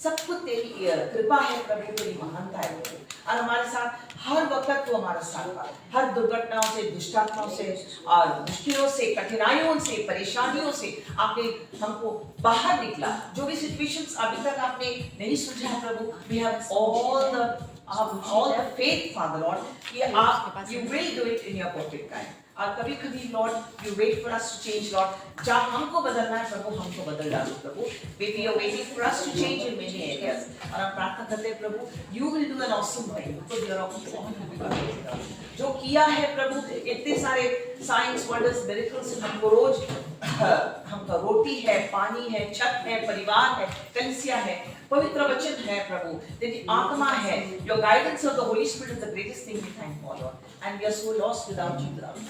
सब कुछ तेरी कृपा है प्रभु, तेरी महानता है प्रभु, और हमारे साथ हर वक्त तू हमारे साथ था, हर दुर्घटनाओं से, दुष्टात्माओं से और मुश्किलों से, कठिनाइयों से, परेशानियों से आपने हमको बाहर निकला। जो भी सिचुएशंस अभी तक आपने नहीं सुलझा है प्रभु, we have all the faith Father Lord कि आप you will do it in your perfect time। और कभी कभी Lord you wait for us to change Lord, जहाँ हमको बदलना है प्रभु हमको बदल डालो प्रभु। We are waiting for us to change in many areas, और हम प्रार्थना करते हैं प्रभु you will do an awesome thing, because you are awesome. जो किया है प्रभु, इतने सारे साइंस वंडर्स मिरेकल्स, हमको रोज हमका रोटी है, पानी है, छत है, परिवार है, कलीसिया है, पवित्र वचन है प्रभु, तेरी आत्मा है। Your guidance of the Holi spirit is the greatest thing we thank for Lord, and we are so lost without you, without you.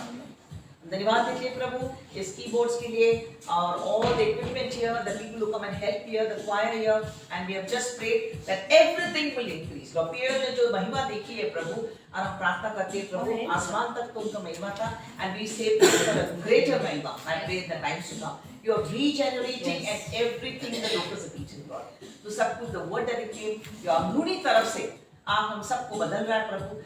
धन्यवाद देते हैं प्रभु इस कीबोर्ड्स के लिए और all the equipment here, the people who come and help here, the क्वायर here, and we have just prayed that everything will increase. Lord पियर ने जो महिमा देखी है प्रभु, और हम प्रार्थना करते हैं प्रभु आसमान तक तो उनका महिमा था, एंड वी से ग्रेटर महिमा I pray in the times to come. You are regenerating and everything in the locus of each and God। तो सब कुछ the word that it came, you are अपनी तरफ से आप हम सबको बदल रहा है प्रभु,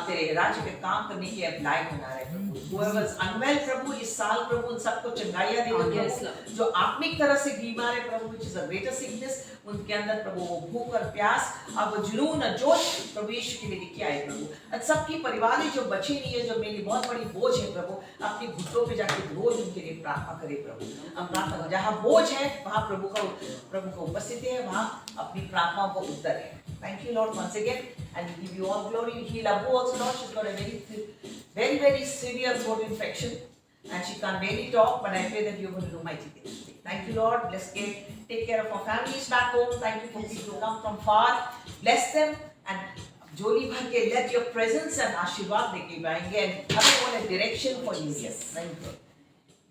तेरे राज्य पे काम करने के लायक बना रहे हैं प्रभु। Whoever is unwell प्रभु इस साल प्रभु उन सबको चंगाइयाँ दे दो प्रभु, जो आत्मिक तरह से बीमार है प्रभु, which is a greater sickness, उनके अंदर प्रभु वो भूख और प्यास और वो जुनून और जोश प्रभु यीशु के लिए लेके आए प्रभु। और सबकी परिवार जो बची नहीं है, जो मेरी बहुत बड़ी बोझ है प्रभु, अपने घुटनों पे जाके रोज उनके लिए प्रार्थना करे प्रभु। हम प्रार्थना जहाँ बोझ है वहाँ प्रभु का उपस्थिति है, वहाँ अपनी प्रार्थनाओं को उत्तर है। Thank you Lord once again, and we give you all glory। We heal Abu also Lord, she's got a very severe throat infection and she can't barely talk, but I pray that you're going to do mighty things. Thank you Lord, bless Kate, take care of our families back home। Thank you for people who come from far, bless them and जोली भर के let your presence and आशीर्वाद देके जाएंगे, and हमें वो direction for you। Yes, thank you।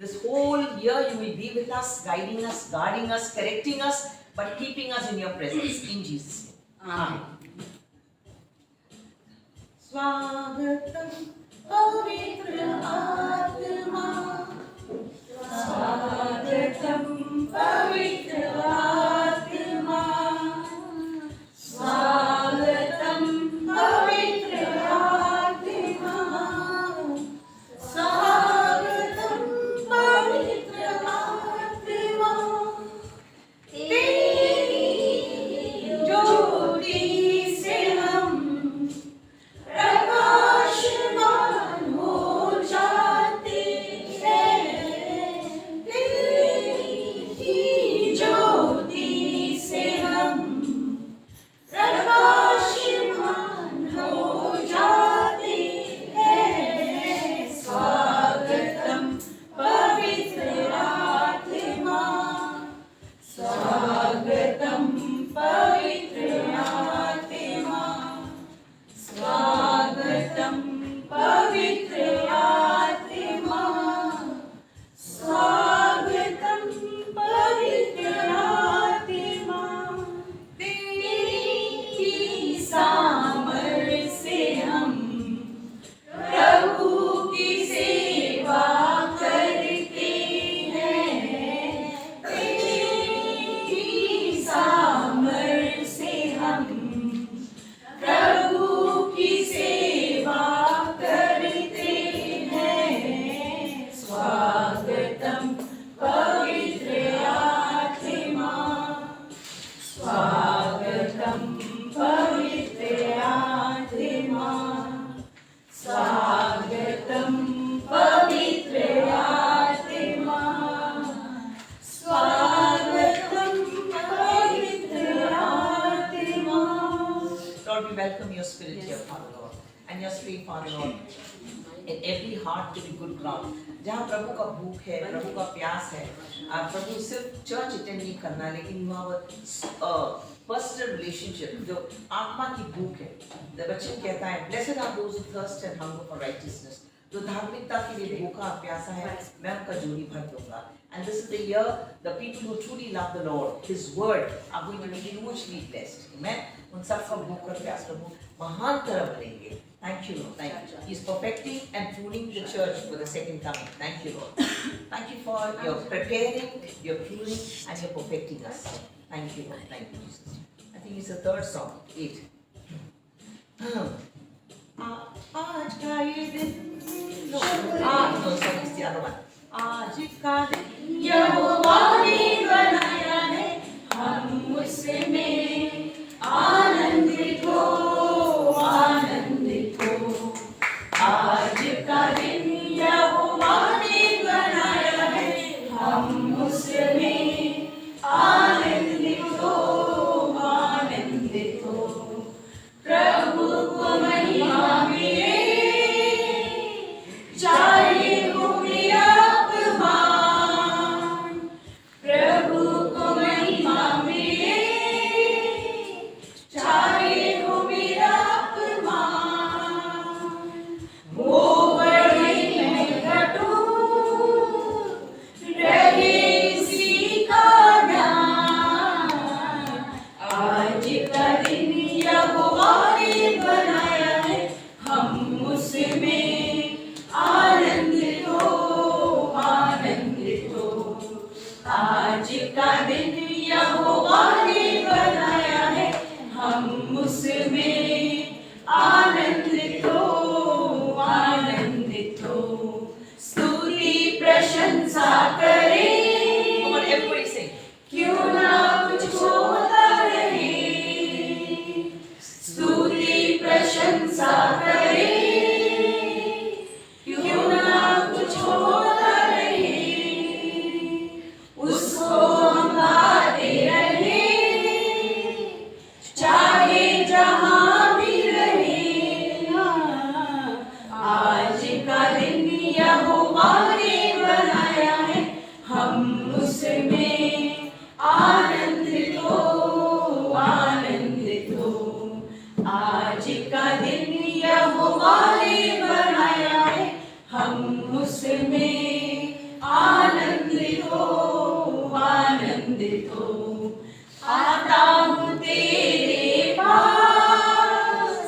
This whole year you will be with us, guiding us, guarding us, correcting us, but keeping us in your presence, in Jesus' name। Amen। स्वागतम पवित्र आत्मा, स्वागतम पवित्र आत्मा, स्वागतम पवित्र आत्मा, स्वागतम पवित्र आत्मा, तेरी ज्योति से हम प्रकाशमान हो जाते हैं, तेरी ज्योति से हम प्रकाशमान हो जाते हैं। स्वागतम पवित्र आत्मा, स्वागतम पवित्र आत्मा, स्वागतम पवित्र आत्मा, स्वागतम पवित्र आत्मा, तेरी सामर्थ से हम प्रभु की सेवा करते हैं, तेरी सामर्थ से हम प्रभु की सेवा करते हैं। स्वागतम पवित्र आत्मा, स्वागतम पवित्र आत्मा, स्वागतम पवित्र आत्मा, स्वागतम पवित्र आत्मा। Lord, we welcome your spirit here, Father Lord, and your spirit, Father Lord, in every heart to be good ground। जहाँ प्रभु का भूख है, प्रभु का प्यास है, प्रभु सिर्फ चर्च अटेंड नहीं करना, लेकिन वहाँ पर्सनल रिलेशनशिप, जो आत्मा की भूख है। वचन कहता है blessed are those who thirst and hunger for righteousness, जो धार्मिकता के लिए भूखा और प्यासा है, मैं उनका झोली भर दूंगा। And this is the year the people who truly love the Lord, His word, are going to be hugely blessed। Amen। उन सबका भूख और प्यास प्रभु महान तरह भरेंगे। Thank you Lord, thank you। He is perfecting and pruning the church for the second coming। Thank you Lord। Thank you for your preparing, your pruning, and your perfecting us। Thank you Lord, thank you Jesus। think it's the third song, 8. आज का ये दिन, no, sorry, it's the other one. आज का दिन यहोवा ने बनाया है, हम उसमें आनंदित हो, आनंदित हो। आज का दिन यहोवा ने बनाया है, हम उसमें आनंदित हो, आनंदित हो। प्रभु को महिमा मिले, चाहे हो मेरा अपमान। प्रभु को महिमा मिले, चाहे हो मेरा अपमान। वो बढ़े मैं घटूं, रहे इसी का ध्यान। आज का दिन यहोवा ने बनाया है, हम उसमें आनंदित हो, आनंदित हो। आज का दिन यहोवा ने बनाया है, हम उसमें आनंदित हो, आनंदित हो। स्तुति प्रशंसा करें, Come on, everybody sing. क्यों ना कुछ होता रहे। स्तुति प्रशंसा करें, क्यों ना कुछ होता रहे। उसको हम गाते रहे, चाहे जहां भी रहे। आज का दिन यहोवा ने बनाया है, हम उसमें आनंदित हो, आनंदित हो। आज का दिन यहोवा ने बनाया है, हम उसमें आनंदित हो, आनंदित हो। आता हूँ तेरे पास,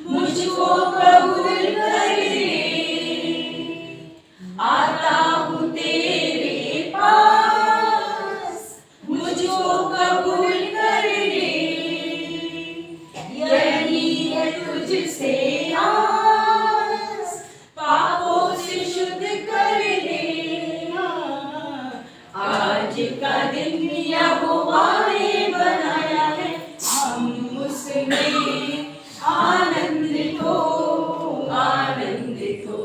मुझको कबूल कर ले। आता हूँ तेरे पास, मुझको कबूल कर ले। यही है तुझसे आस, पापों से शुद्ध कर ले। आज का दिन यहोवा ने बनाया है, हम उसमें आनंदित हो, आनंदित हो।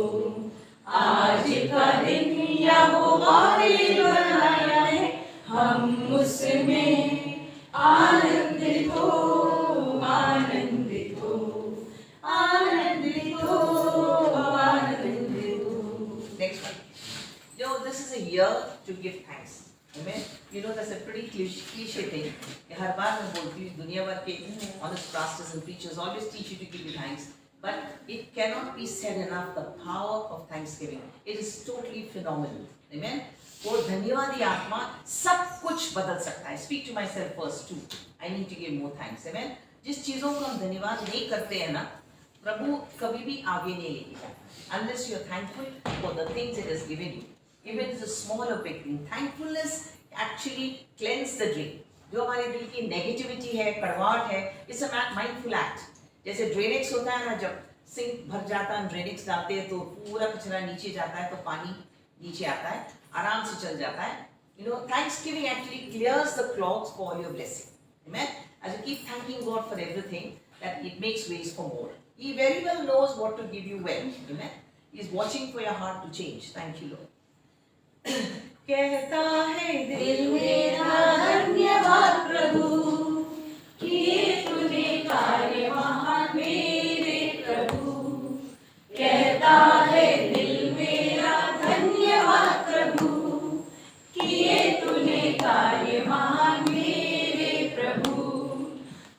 आज का दिन यहोवा ने बनाया है, हम उसमें आनंदित हो, आनंदित हो, आनंदित हो, आनंदित हो। Next one. This is a year to give thanks. Amen. That's a pretty cliche thing. हर बार मैं बोलती हूँ, दुनिया भर के honest pastors and preachers always teach you to give you thanks. But it cannot be said enough, the power of thanksgiving. It is totally phenomenal. Amen. वो धन्यवादी आत्मा सब कुछ बदल सकता है. Speak to myself first too. I need to give more thanks. Amen. जिस चीजों को हम धन्यवाद नहीं करते हैं ना, प्रभु कभी भी आगे नहीं लेके जाता. Unless you are thankful for the things it has given you. Even if it's a small or big thing. Thankfulness actually cleanses the drain. जो हमारे दिल की नेगेटिविटी है, कड़वाहट है, it's a mindful act. जैसे ड्रेनेक्स होता है ना, जब सिंक भर जाता है, ड्रेनेक्स डालते हैं तो पूरा कचरा नीचे जाता है, तो पानी नीचे आता है, आराम से चल जाता है. Thanksgiving actually clears the clogs for your blessing. Amen. As you keep thanking God for everything, that it makes ways for more. He very well knows what to give you when. Amen. He is watching for your heart to change. Thank you, Lord. कहता है दिल मेरा धन्यवाद प्रभु, किए तूने कार्य महान मेरे प्रभु। कहता है दिल मेरा धन्यवाद प्रभु, किए तूने कार्य महान मेरे प्रभु।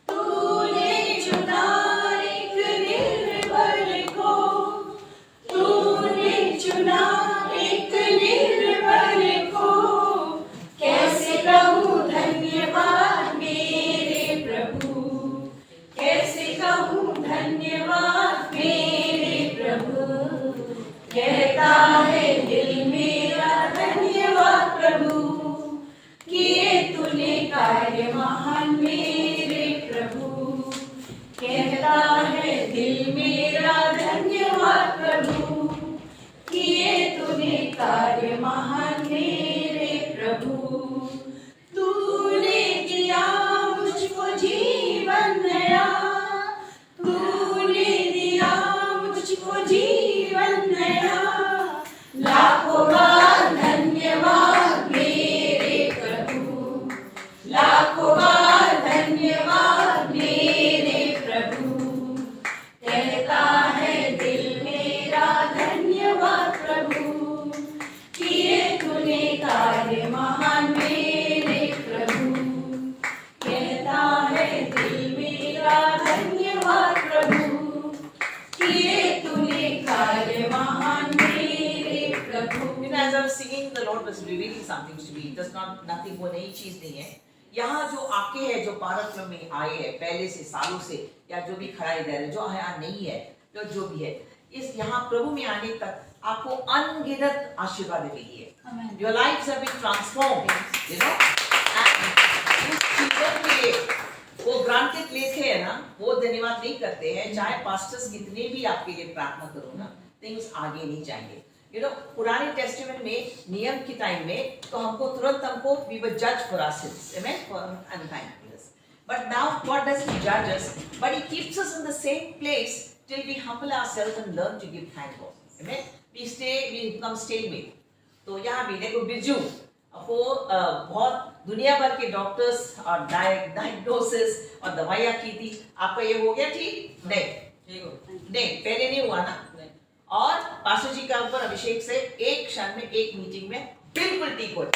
तूने चुना एक निर्बल को, तूने चुना एक निर्बल को। कैसे कहूँ धन्यवाद मेरे प्रभु, कैसे कहूँ धन्यवाद मेरे प्रभु। कहता है दिल मेरा धन्यवाद प्रभु, किए तूने कार्य महान मेरे प्रभु। is revealing something to me. It does not nothing, वो नई चीज नहीं है. यहाँ जो आके है, जो भारत में आए हैं पहले से सालों से, या जो भी खड़ा इधर है, जो यहाँ नहीं है, जो भी है, इस यहाँ प्रभु में आने तक आपको अनगिनत आशीर्वाद मिली है. Your lives have been transformed, you know. And उस चीजों के लिए वो ग्रांटेड लेते हैं ना, वो धन्यवाद नहीं करते हैं. चाहे पास्टर्स कितने भी आपके लिए प्रार्थना करो ना, थिंग्स आगे नहीं जाएंगे. You know, पुराने टेस्टामेंट में नियम के टाइम में तो हमको we were judged for our sins, amen, for unthankfulness. But now God doesn't judge us, but He keeps us in the same place till we humble ourselves and learn to give thanks. Amen. We become stalemate. तो यहाँ भी देखो बिरजू, वो बहुत दुनिया भर के doctors और डायग्नोसिस और दवाइयाँ की थी. आपका ये हो गया ठीक? नहीं, पहले नहीं हुआ ना. और पास्टर जी का ऊपर अभिषेक से एक क्षण में, एक मीटिंग में बिल्कुल ठीक हो जाए.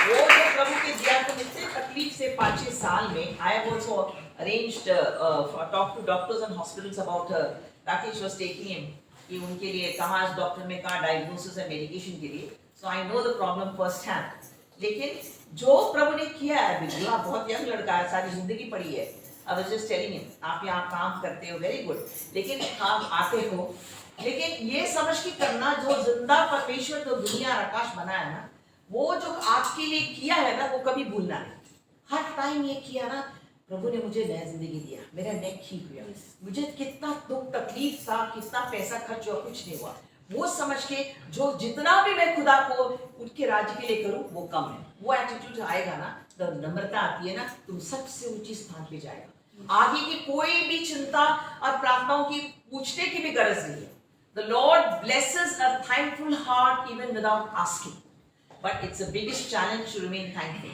वो जो प्रभु के दिया को इतने तकलीफ से 5-6 साल में, I have also arranged talk to doctors and hospitals about her. Rakesh was taking him कि उनके लिए कहाँ डॉक्टर में कहाँ डायग्नोसिस है मेडिकेशन के लिए. So I know the problem first hand. लेकिन जो प्रभु ने किया है, बिल्कुल आप बहुत यंग लड़का है, सारी जिंदगी पड़ी है. I was just telling him, आप यहाँ काम करते हो, वेरी गुड, लेकिन आप आते हो, लेकिन ये समझ के करना जो जिंदा परमेश्वर तो दुनिया और आकाश बनाया ना, वो जो आपके लिए किया है ना, वो कभी भूलना नहीं. हर टाइम ये किया ना, प्रभु ने मुझे नया जिंदगी दिया, मेरा नेक ठीक हुआ, मुझे कितना दुख तकलीफ था, कितना पैसा खर्च हुआ, कुछ नहीं हुआ. वो समझ के जो जितना भी मैं खुदा को उनके राज्य के लिए करूं वो कम है. वो एटीट्यूड आएगा ना, तो नम्रता आती है ना, तुम सबसे ऊंची स्थान पे जाएगा. आगे की कोई भी चिंता और प्रार्थनाओं की पूछने की भी गरज नहीं है. The Lord blesses a thankful heart even without asking. But it's the biggest challenge to remain thankful.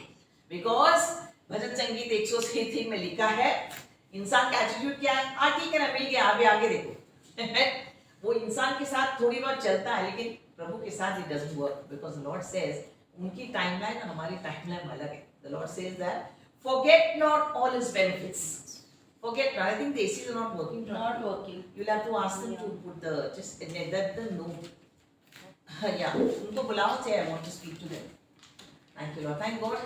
Because भजन संगीत 133 में लिखा है, इंसान का एटीट्यूड क्या है? हाँ ठीक है ना, मिल गया, अभी आगे देखो. वो इंसान के साथ थोड़ी बार चलता है, लेकिन प्रभु के साथ it doesn't work. Because the Lord says, उनकी टाइमलाइन और हमारी टाइमलाइन अलग है. The Lord says that, forget not all His benefits. Forget not. I think the ACs are not working. Not working. You'll have to ask them to put the just let them know. Yeah, उनको बुलाओ, say I want to speak to them. Thank you Lord. Thank God.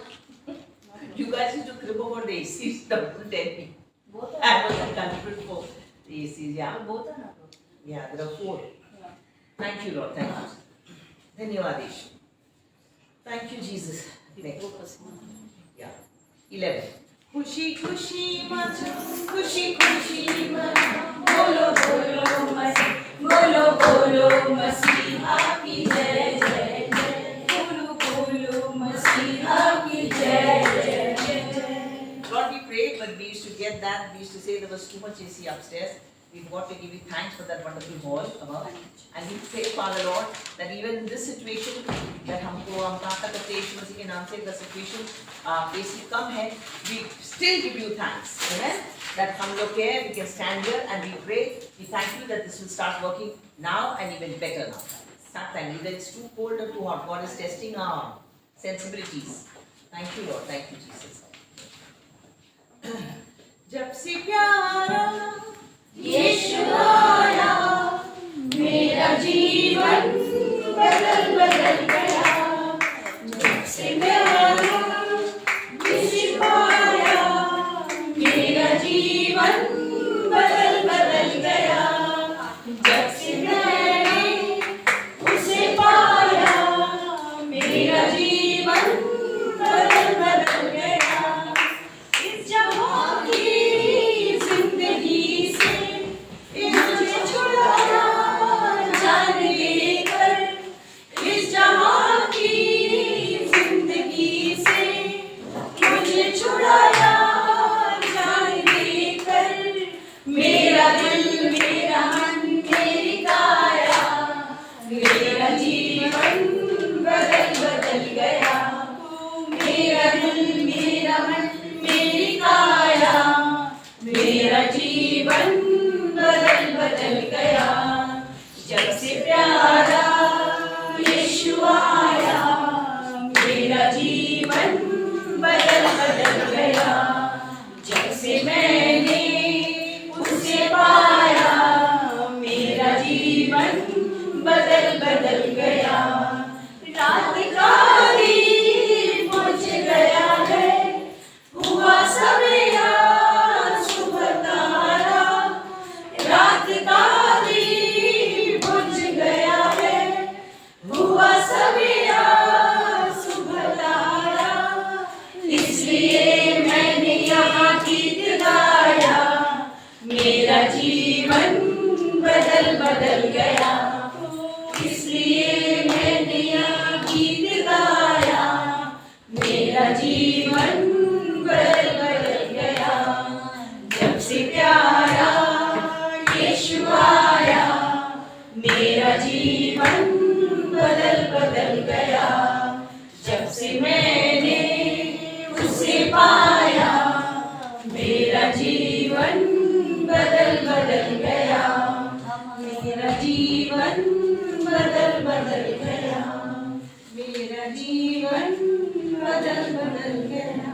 You guys need to crib about the ACs. Don't tell me. I was a culprit for the ACs. Yeah. Yeah, there are 4. Yeah. Thank you Lord. Thank you. धन्यवाद यीशु. Thank you Jesus. Yeah. 11. खुशी खुशी मचो, खुशी खुशी मचो, बोलो बोलो मसीह, बोलो बोलो मसीहा की जय जय जय. बोलो बोलो मसीहा की जय जय जय. Lord, we prayed, but we used to get that. We used to say there was too much AC upstairs. We've got to give you thanks for that wonderful hall above. And we pray, Father Lord, that even in this situation, that हम प्रार्थना करते हैं यीशु मसीह के नाम से, the situation AC कम है, we still give you thanks. Amen. That हम लोग के we can stand here and we pray. We thank you that this will start working now and even better now. Start thanking you that it's too cold or too hot. God is testing our sensibilities. Thank you Lord. Thank you Jesus. जब से प्यारा यीशु आया, मेरा जीवन बदल बदल गया. जब से प्यारा यीशु आया, मेरा जीवन बदल बदल गया. जब से मैंने उसे पाया, मेरा जीवन बदल बदल गया. इस जहां की जिंदगी से मुझे छुड़ाया जान लेकर. इस जहां की जिंदगी से मुझे छुड़ाया जान लेकर. मेरा दिल, मेरा मन, मेरी काया, मेरा जीवन बदल बदल गया. मेरा दिल, मेरा मन, मेरी काया, मेरा जीवन बदल बदल गया. जब से प्यारा यीशु आया, मेरा जीवन बदल बदल गया. जब से मैंने उसे पाया, मेरा जीवन बदल बदल गया. इसलिए मैंने यहाँ गीत गाया, मेरा जीवन बदल बदल गया। इसलिए मैंने यहाँ गीत गाया, मेरा जीवन बदल बदल गया। जब से प्यारा यीशु आया, मेरा जीवन बदल बदल गया। जब से मैंने उसे पाया, मेरा जीवन बदल बदल गया। मेरा जीवन बदल बदल गया। मेरा जीवन बदल बदल गया।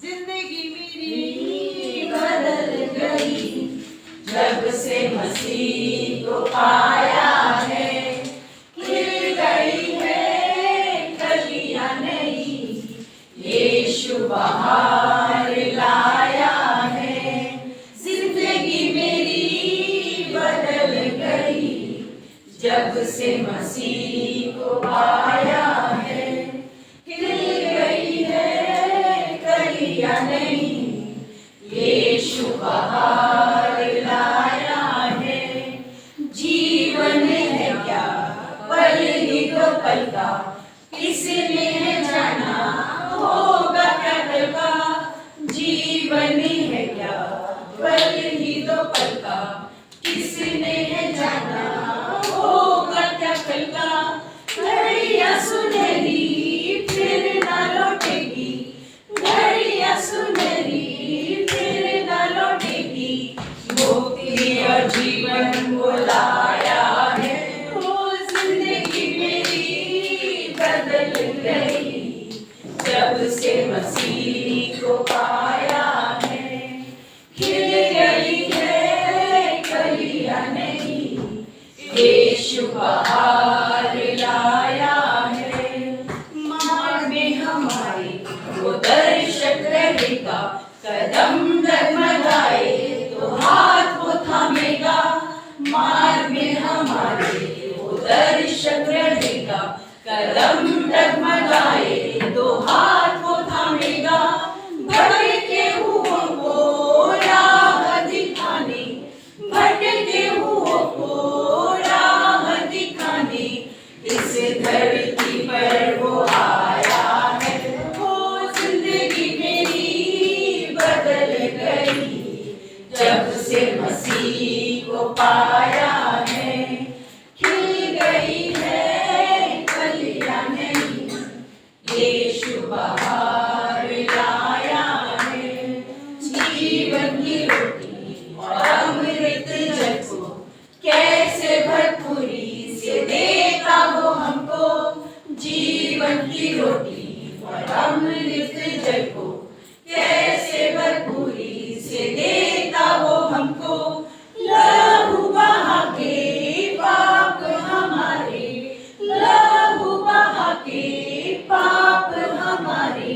जिंदगी मेरी बदल गई जब से मसीह को पाया है। खिल गई है कलियां नई, यीशु बाहर लाया है। जिंदगी मेरी बदल गई जब से मसीह को पाया है। खिल गई है कलियां नई, यीशु बाहर लाया है। जीवन है क्या पल ही दो पल का, किसने जाना होगा क्या कल का। जीवन है क्या पल ही दो पल का, किसने जाना होगा क्या कल का। घड़ियां सुनहरी फिर ना लौटेगी, घड़ियां सुनहरी फिर ना लौटेगी। मुक्ति और जीवन को लाया है। ओ जिंदगी मेरी बदल गई जब से मसीह को पाया है। खिल गई है कलियां नई, यीशु बाहर लाया है। मार्ग में हमारे वो दर्शक रहेगा, कदम डगमगाए तो हाथ वो थामेगा। मार्ग में हमारे वो दर्शक रहेगा, कदम डगमगाए तो हाथ वो थामेगा। भटके हुओं को राह दिखाने, भटके हुओं को राह दिखाने, इस धरती पर वो आया है। वो जिंदगी मेरी बदल गई जब से मसीह को पाया है। खिल गई है कलियां नई, यीशु बाहर लाया है। जीवन की रोटी और अमृत जल को कैसे भरपूरी से देता वो हमको। जीवन की रोटी और अमृत जल को कैसे भरपूरी से देता वो हमको। लहू बहा के पाप हमारे, लहू बहा के पाप हमारे,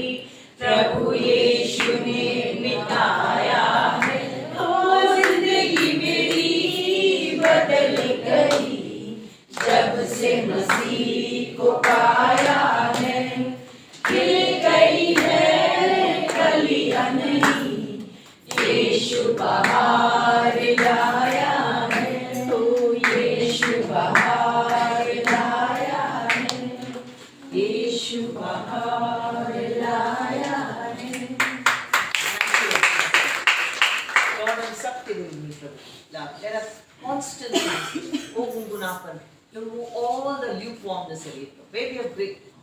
प्रभु यीशु ने मिटाया है। ओ जिंदगी मेरी बदल गई जब से मसीह को पाया है। खिल गई है कलियां नई, यीशु बाहर लाया है। तो यीशु बाहर लाया है, यीशु बाहर लाया है। Lord, हम सब तेरे लिए प्रभु, let us constantly, O गुनगुनापन, remove all the lukewarmness away from where we have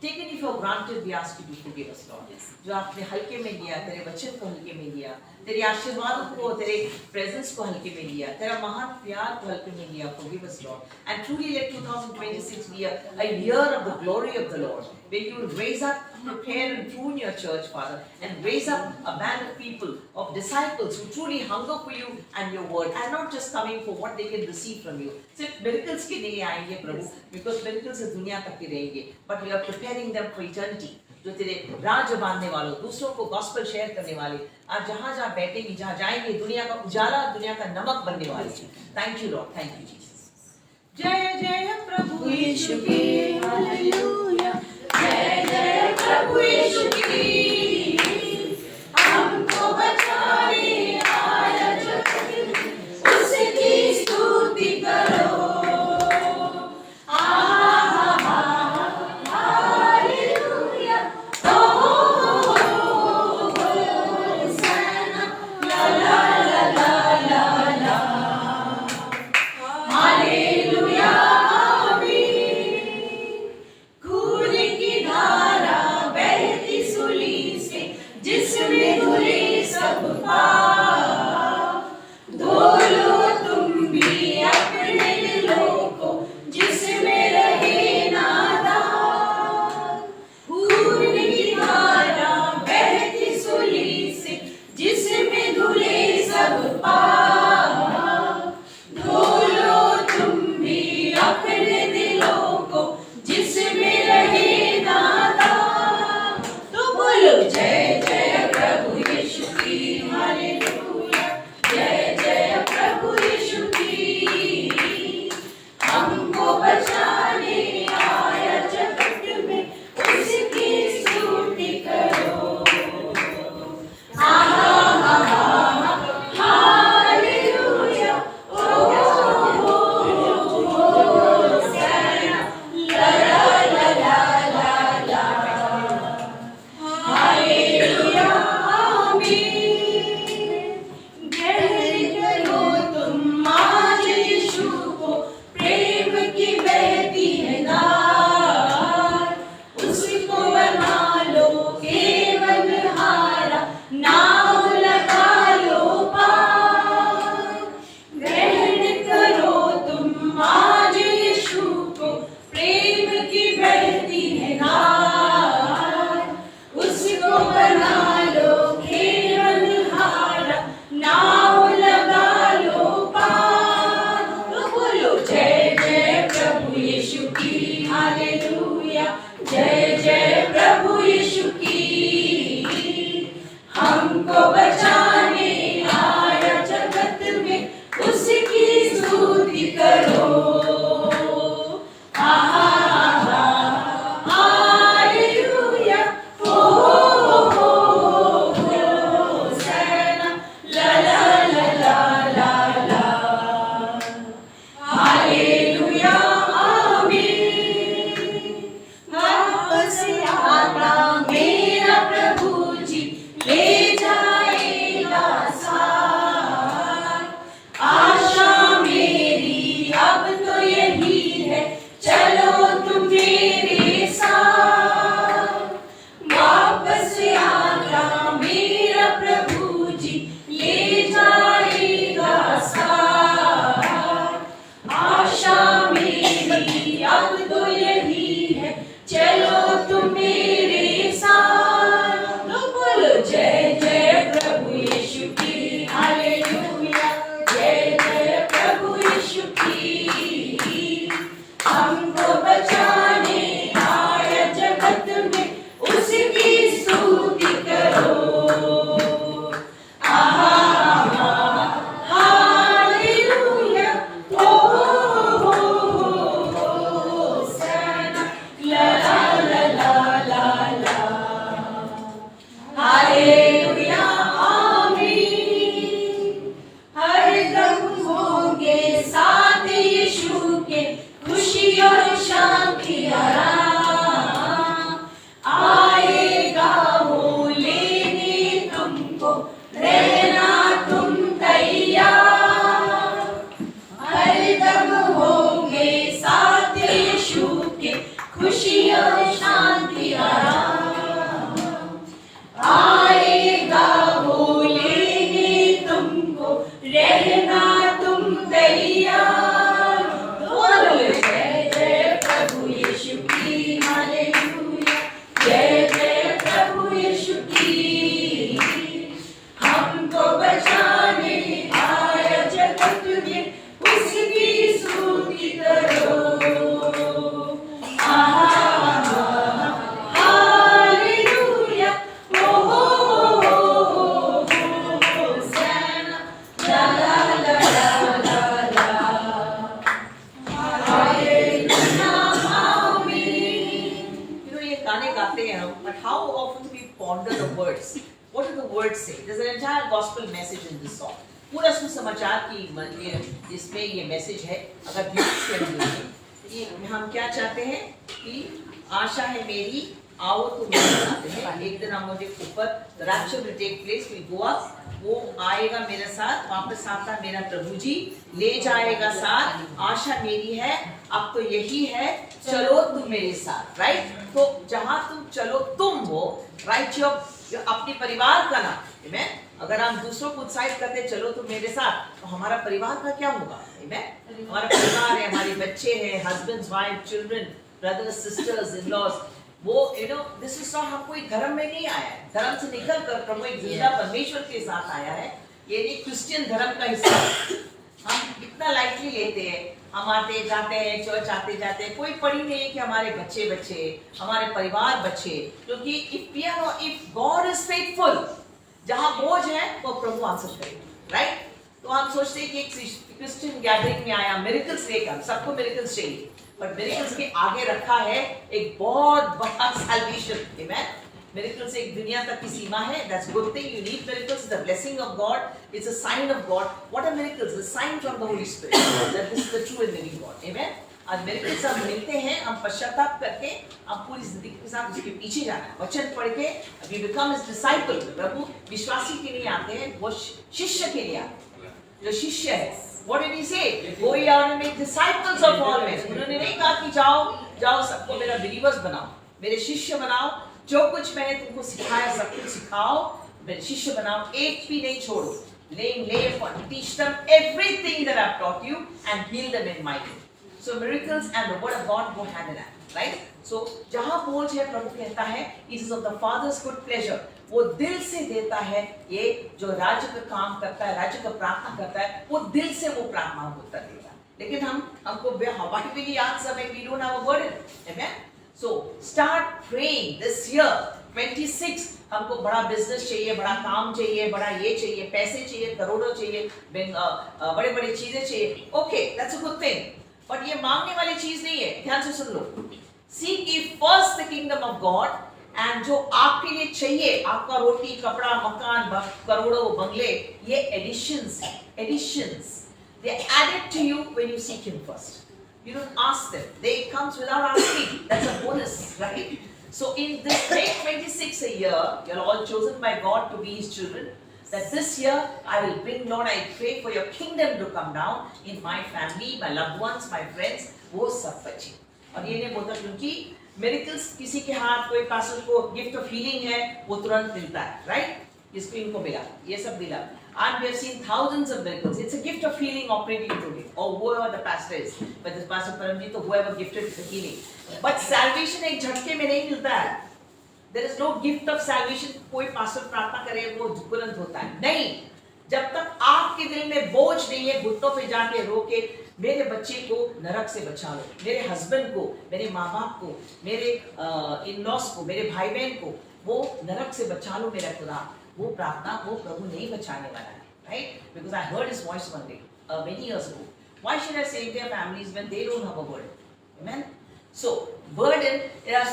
taken it for granted. We ask you to forgive us, Lord. जो आपने हल्के में लिया, तेरे वचन को हल्के में लिया, तेरे आशीर्वादों को, तेरे प्रेजेंस को हल्के में लिया, तेरा महान प्यार को हल्के में लिया. Forgive us, Lord. And truly let 2026 be a year of the glory of the Lord, where you will raise up, prepare and prune your church, Father, and raise up a band of people, of disciples who truly hunger for you and your word, and not just coming for what they can receive from you. सिर्फ miracles के लिए आएंगे प्रभु, because miracles से दुनिया तक के रहेंगे, but we are preparing them for eternity. जो तेरे राज बांधने वालों, दूसरों को गॉस्पेल शेयर करने वाले, आज जहाँ जहाँ बैठेंगे, जहाँ जाएंगे, दुनिया का उजाला, दुनिया का नमक बनने वाले. Thank you, Lord. Thank you, Jesus. जय जय प्रभु यीशु की, हालेलुया. जय जय प्रभु यीशु की. धुले सब पाप। धो लो तुम भी अपने दिलों को जिसमें रहे नादान। खून की धारा बहती सूली से जिसमें धुले सब पाप। धो लो तुम भी अपने दिलों को जिसमें रहे नादान। तो बोलो जय जय प्रभु यीशु की, हालेलुया। जय जय प्रभु यीशु की। हमको बचाने आया जगत में, उसकी स्तुति करो। हालेलुया। ओ होसैना, ला ला ला ला ला ला। हालेलुया, आमीन। ग्रहण करो तुम आज यीशु को, प्रेम की बहती है धार। उसको बना लो केवल हारा, नाम लगा लो पार। ग्रहण करो तुम आज यीशु को, प्रेम की बहती है धार। उसको बना लो केवल हारा, नाम लगा लो पार। तो बोलो जय जय प्रभु यीशु की, हालेलुया। जय जय प्रभु यीशु की। हमको बचाने आया जगत में, उसकी स्तुति करो। हालेलुया। ओ होसैना, ला ला ला ला ला ला। हालेलुया, आमीन। वापस आता मेरा प्रभु जी, ले जाएगा साथ। आशा मेरी अब तो यही है, चलो तुम मेरे साथ। वापस आता मेरा प्रभु जी, ले जाएगा साथ। आशा मेरी अब तो यही है, चलो तुम मेरे साथ। तो बोलो जय जय प्रभु यीशु की, हालेलुया। जय जय प्रभु यीशु की। हमको बचाने आया जगत में, उसकी स्तुति करो। हालेलुया। ओ होसैना, ला ला ला ला ला ला। हालेलुया, आमीन। हरदम होंगे साथ यीशु के, खुशी और शांति आराम। आएगा वो लेने तुमको, रहना तुम तैयार। हरदम होंगे साथ यीशु के, खुशी और शांति आराम। आएगा वो लेने तुमको, रहना तुम तैयार। बोलो जय जय प्रभु यीशु की, हालेलुया। जय जय प्रभु यीशु की। हमको बचाने आया जगत में, उसकी स्तुति करो। हालेलुया। ओ होसैना, ला ला ला ला ला ला। हालेलुया, आमीन। ये गाने गाते हैं हम, but how often we ponder the words? What do the words say? There's an entire gospel message in this song. पूरा सुसमाचार की इसमें ये मैसेज है। अगर ध्यान से हम देखें, ये हम क्या चाहते हैं कि आशा है मेरी, आओ तो मेरे साथ है। एक दिन हम मुझे ऊपर rapture will take place, we go up, वो आएगा मेरे साथ, वापस आता मेरा प्रभु जी, ले जाएगा साथ। आशा मेरी है, अब तो यही है, चलो तुम मेरे साथ, राइट? तो जहां तुम चलो तुम हो, राइट? योर जो अपने परिवार का नाम, आमेन। अगर हम दूसरों को उत्साहित करते चलो तो मेरे साथ, तो हमारा परिवार का क्या होगा, आमेन। हमारा परिवार है, हमारे बच्चे हैं, husbands, wife, children, brothers, sisters, in laws, वो दिस इज नॉट, हम कोई धर्म में नहीं आया है, धर्म से निकल कर प्रभु एक जिंदा परमेश्वर के साथ आया है। ये नहीं क्रिश्चियन धर्म का हिस्सा है। हम इतना लाइटली लेते हैं, हम आते जाते हैं, चर्च आते जाते हैं, कोई पड़ी नहीं है कि हमारे बच्चे बच्चे, हमारे परिवार बच्चे, क्योंकि इफ गॉड इज फेथफुल, जहां बोझ है वो प्रभु आंसर करेगा, राइट। तो हम सोचते हैं कि एक क्रिश्चियन गैदरिंग में आया, मिरेकल्स लेकर, सबको मिरेकल्स चाहिए, पर मिरेकल्स के आगे रखा है एक बहुत बड़ा सैल्वेशन, आमेन। Miracles एक दुनिया तक की सीमा है, that's good thing, you need miracles, it's a blessing of God, it's a sign of God. What are miracles? The sign from the Holy Spirit that this is the true and living God, amen. आज miracles हम मिलते हैं, हम पश्चाताप करके, हम पूरी जिंदगी के साथ उसके पीछे जाना है, वचन पढ़ के, we become his disciple। प्रभु विश्वासी के लिए आते हैं, वो शिष्य के लिए आते हैं, जो शिष्य है। What did he say? Go ye out and make disciples of all men। उन्होंने नहीं कहा कि जाओ सबको मेरा believers बनाओ, मेरे शिष्य बनाओ, जो कुछ मैंने तुमको सिखाया सब कुछ सिखाओ, मेरे शिष्य बनाओ, एक भी नहीं छोड़ो। Lay upon, teach them everything that I've taught you and heal them in my name। So miracles and the word of God go hand in hand, right? So जहाँ बोझ है, प्रभु कहता है it is of the Father's good pleasure, वो दिल से देता है। ये जो राज्य का काम करता है, राज्य का प्रार्थना करता है, वो दिल से वो प्रार्थना को उत्तर देगा। लेकिन हमको हमारे भी याद समय we don't have a burden, amen। So start praying this year 26। हमको बड़ा बिजनेस चाहिए, बड़ा काम चाहिए, बड़ा ये चाहिए, पैसे चाहिए, करोड़ों चाहिए, बड़े बड़े चीजें चाहिए। Okay, that's a good thing, but ये मांगने वाली चीज नहीं है। ध्यान से सुन लो, seek ye first the kingdom of God, and जो आपके लिए चाहिए, आपका रोटी, कपड़ा, मकान, करोड़ों, बंगले, ये एडिशंस हैं, editions. They are added to you when you seek him first. You don't ask them. They comes without asking. That's a bonus, right? So in this make 26 a year, you're all chosen by God to be his children. That this year I will bring, Lord, I pray for your kingdom to come down in my family, my loved ones, my friends, वो सब बचे। और ये नहीं बोलता क्योंकि miracles किसी के हाथ, कोई पास्टर को gift of healing है, वो तुरंत मिलता है, right? इसको इनको मिला, ये सब मिला। And we have seen thousands of miracles. It's a gift of healing operating today, or whoever the pastor is. But this pastor Paramjit, तो whoever gifted the healing. But salvation एक झटके में नहीं मिलता है। There is no gift of salvation। कोई pastor प्रार्थना करे वो तुरंत होता है, नहीं। जब तक आपके दिल में बोझ नहीं है, घुटनों पे जाके रो के मेरे बच्चे को नरक से बचा लो, मेरे हस्बैंड को, मेरे माँ बाप को, मेरे इन-लॉज को, मेरे भाई बहन को, वो नरक से बचा लो मेरा खुदा, वो प्रार्थना वो प्रभु नहीं बचाने वाला है, right? Because I heard his voice one day, many years ago. Why should I save their families when they don't have a burden? Amen. So burden,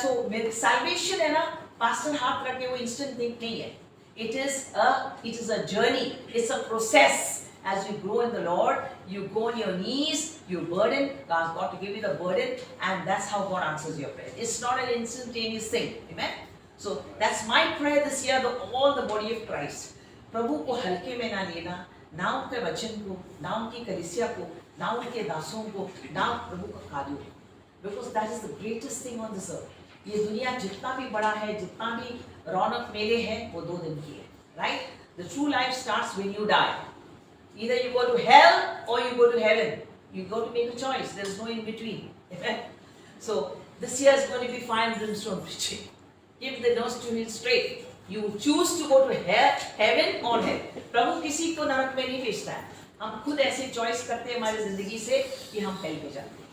so salvation है ना, pastor हाथ रख के वो instant thing नहीं है. It is a journey. It's a process. As you grow in the Lord, you go on your knees, you burden. God's got to give you the burden, and that's how God answers your prayer. It's not an instantaneous thing. Amen. So that's my prayer this year, all the body of Christ. प्रभु को हल्के में ना लेना, ना उनके वचन को, ना उनकी कलीसिया को, ना उनके दासों को, ना प्रभु का कार्यों को, because that is the greatest thing on this earth. ये दुनिया जितना भी बड़ा है, जितना भी रौनक मेले हैं, वो 2 दिन की है, right? The true life starts when you die. Either you go to hell or you go to heaven. You go to make a choice. There is no in between. So this year is going to be fire and brimstone preaching. Give the nose to him straight. You choose to go to heaven or hell. प्रभु किसी को नरक में नहीं भेजता है। हम खुद ऐसे चॉइस करते हैं हमारी जिंदगी से कि हम हेल में जाते हैं।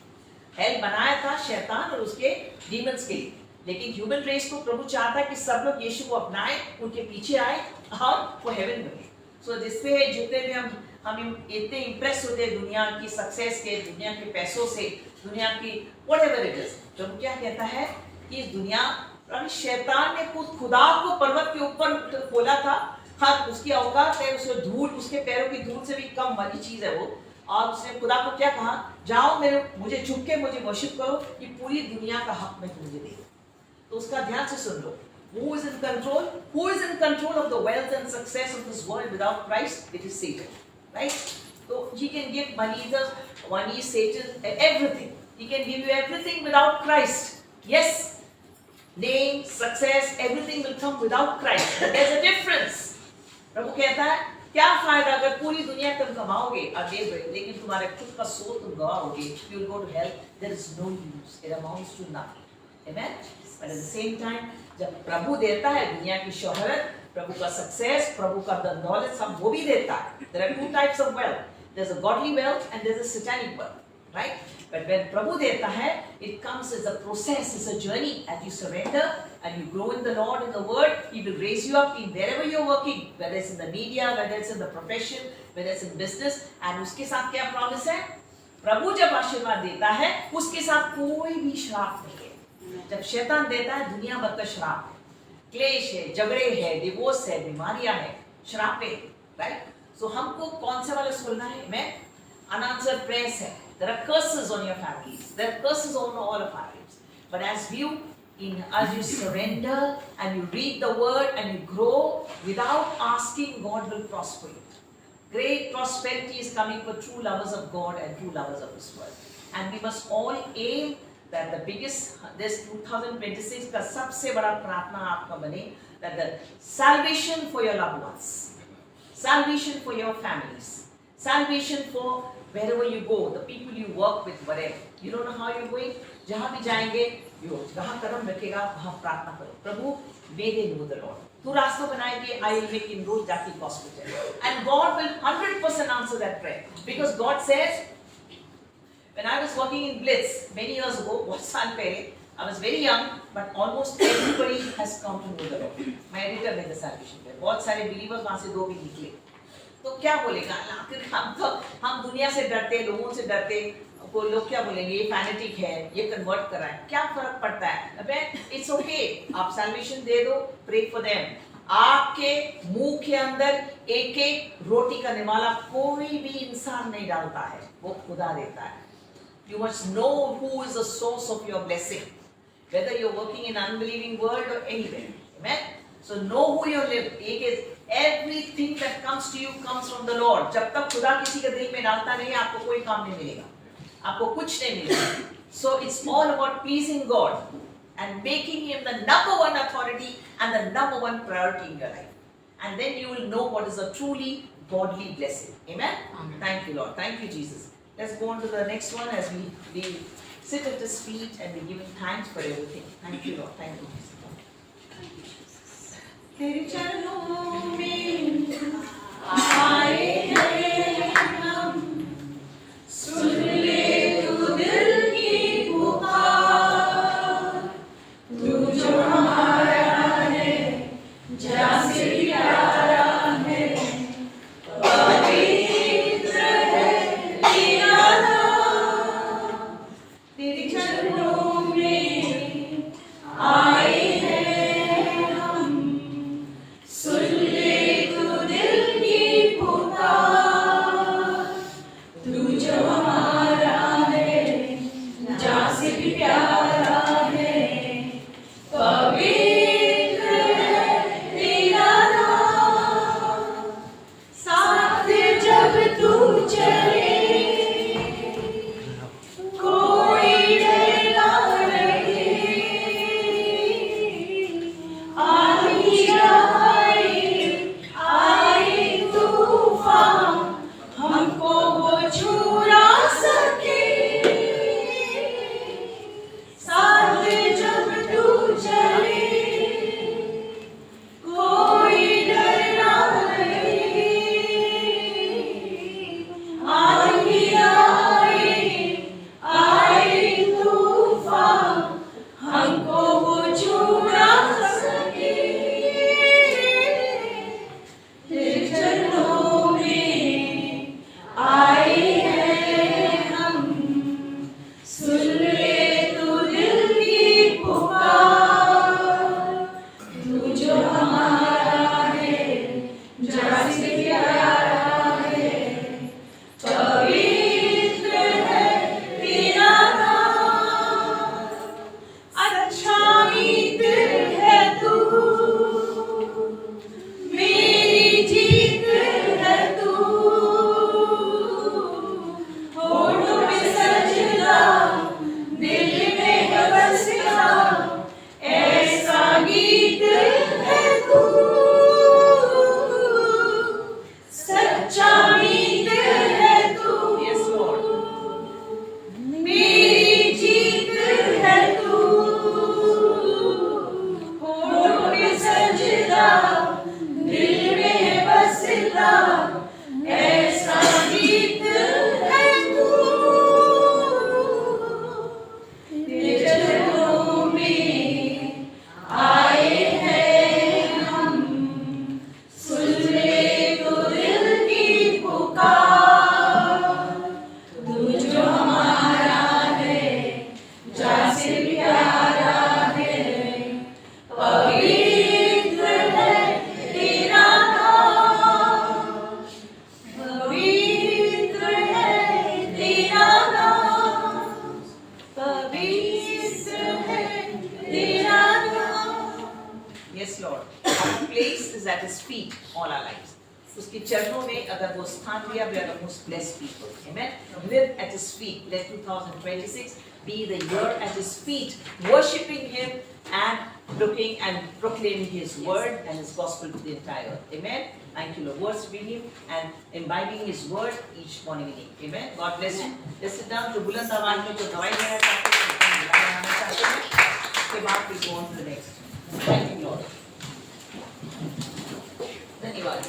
हेल बनाया था शैतान और उसके डीमंस के लिए, लेकिन ह्यूमन रेस को प्रभु चाहता है कि सब लोग यीशु को अपनाएं, उनके पीछे आए और वो हेवन बने। सो जिससे जितने भी हम इतने इम्प्रेस होते हैं दुनिया की सक्सेस के, दुनिया के पैसों से, दुनिया की व्हाटएवर इट इज, प्रभु क्या कहता है कि दुनिया, शैतान ने खुदा को पर्वत के ऊपर खोला था, हाँ उसकी औकात है, उसके धूल, उसके पैरों की धूल से भी कम वाली चीज है वो, और उसने खुदा को क्या कहा, जाओ मुझे झुक के मुझे वर्शिप करो, ये पूरी दुनिया का हक मैं तुझे दे। तो उसका ध्यान से सुन लो, who is in control? Who is in control of the wealth and success of this world without Christ? It is Satan, right? So he can give money, Satan, everything. He can give you everything without Christ. Yes, name, success, everything will come without Christ. But there's a difference. प्रभु कहता है क्या फायदा अगर पूरी दुनिया तुम कमाओगे और दे दो लेकिन तुम्हारे खुद का सोल तुम गवाओगे, you will go to hell. There is no use. It amounts to nothing. Amen. But at the same time, जब प्रभु देता है दुनिया की शोहरत, प्रभु का सक्सेस, प्रभु का दौलत, सब वो भी देता है. There are two types of wealth. There's a godly wealth and there's a satanic wealth, right? But when प्रभु देता है, it comes as a process, it's a journey. As you surrender and you grow in the Lord, in the Word, He will raise you up in wherever you're working, whether it's in the media, whether it's in the profession, whether it's in business. And उसके साथ क्या promise है? प्रभु जब आशीर्वाद देता है, उसके साथ कोई भी श्राप नहीं है. जब शैतान देता है, दुनिया भर का श्राप है, क्लेश है, झगड़े है, डिवोर्स है, बीमारियां है, श्राप है, right? So हमको कौन से वाले सुनना है? मैं unanswered prayers है. There are curses on your families. There are curses on all of our lives. But as you surrender and you read the word and you grow without asking, God will prosper you. Great prosperity is coming for true lovers of God and true lovers of His word. And we must all aim that the biggest, this 2026 का सबसे बड़ा प्रार्थना आपका बने, that the salvation for your loved ones, salvation for your families, salvation for wherever you go, the people you work with, whatever. You don't know how you're going. जहाँ भी जाएंगे, जहाँ कदम रखेगा वहाँ प्रार्थना करो. प्रभु, may they know the Lord. तू रास्ता बनाएगी, I will make inroads that he hospital. And God will 100% answer that prayer. Because God says, when I was working in Blitz many years ago, बहुत साल पहले, I was very young, but almost everybody has come to know the Lord. My editor made the salvation prayer. बहुत सारे believers वहाँ से 2 भी निकले. तो क्या बोलेगा? आखिर हम दुनिया से डरते, लोगों से डरते, को लोग क्या बोलेंगे? ये फैनेटिक है, ये कन्वर्ट कर रहा है. क्या फर्क पड़ता है? अबे इट्स ओके, आप सैल्वेशन दे दो, प्रे फॉर देम. आपके मुंह के अंदर एक एक रोटी का निवाला कोई भी इंसान नहीं डालता है, वो खुदा देता है. You must know who is the source of your blessing, whether you're working in unbelieving world or anywhere. Amen. So know who you live. एक is everything that comes to you comes from the Lord. जब तक खुदा किसी के दिल में डालता नहीं, आपको कोई काम नहीं मिलेगा, आपको कुछ नहीं मिलेगा. So it's all about pleasing God and making Him the number one authority and the number one priority in your life. And then you will know what is a truly godly blessing. Amen? Amen. Thank you, Lord. Thank you, Jesus. Let's go on to the next one as we sit at His feet and we give Him thanks for everything. Thank you, Lord. Thank you, Jesus. तेरे चरणों में आए हैं हम, सुन ले तू दिल की पुकार, तू जो हमारा है, जान से प्यारा है, पवित्र है तेरा नाम. तेरे चरणों में आए हैं हम, सुन ले उसके चरणों में अगर वो स्थान लिया, we are the most blessed people. Amen. Live at His feet. Let 2026 be the year at His feet, worshiping Him and looking and proclaiming His word and His gospel to the entire earth. Amen. Thank you, Lord. Worshiping Him and imbibing His word each morning evening. Amen. God bless you. Let's sit down. जो बुलंद आवाज में जो दवाई लेना चाहते हैं, उसके बाद we go on to the next. Thank you, Lord. धन्यवाद.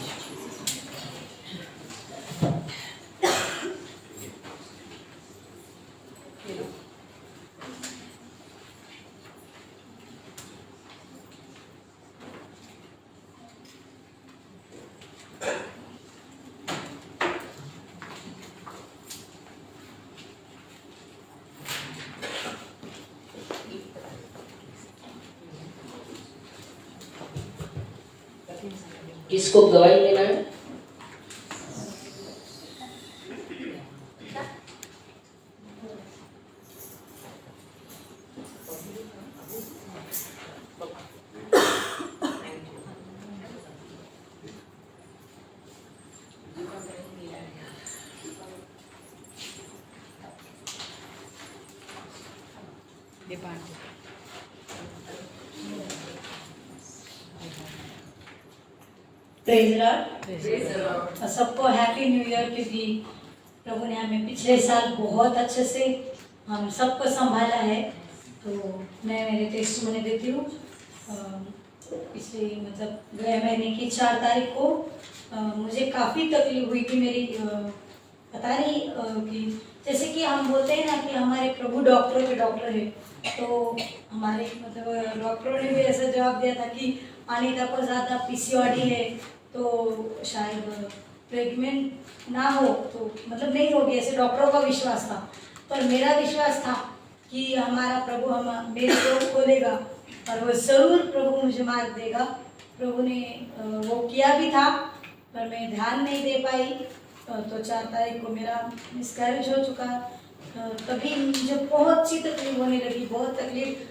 किसको दवाई लेना है? Praise Lord. सबको हैप्पी न्यू ईयर, क्योंकि प्रभु ने हमें पिछले साल बहुत अच्छे से हम सबको संभाला है। तो मैं मेरे टेस्टिमनी देती हूँ। पिछले मतलब गए महीने की 4 तारीख को मुझे काफ़ी तकलीफ हुई थी। मेरी पता नहीं कि जैसे कि हम बोलते हैं ना कि हमारे प्रभु डॉक्टरों के डॉक्टर है, तो हमारे मतलब डॉक्टरों ने भी ऐसा जवाब दिया था कि अनीता को ज़्यादा पीसीओडी है, तो शायद प्रेग्नेंट ना हो, तो मतलब नहीं होगी, ऐसे डॉक्टरों का विश्वास था। पर मेरा विश्वास था कि हमारा प्रभु हम मेरे को खोलेगा और वो ज़रूर प्रभु मुझे मार्ग देगा। प्रभु ने वो किया भी था, पर मैं ध्यान नहीं दे पाई। तो 4 तारीख को मेरा मिसकैरेज हो चुका। तभी मुझे बहुत सी तकलीफ होने लगी, बहुत तकलीफ।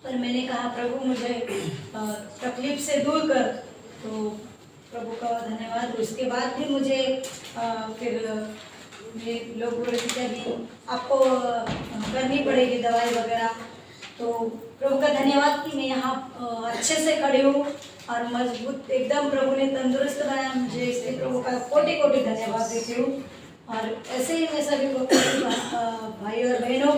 पर मैंने कहा प्रभु मुझे तकलीफ से दूर कर, तो प्रभु का धन्यवाद। उसके बाद भी मुझे फिर लोग बोले कि अभी आपको करनी पड़ेगी दवाई वगैरह। तो प्रभु का धन्यवाद कि मैं यहाँ अच्छे से खड़ी हूँ और मजबूत एकदम प्रभु ने तंदुरुस्त बनाया मुझे, इसलिए प्रभु का कोटि कोटि धन्यवाद देती हूँ। और ऐसे ही मैं सभी को भाई और बहनों,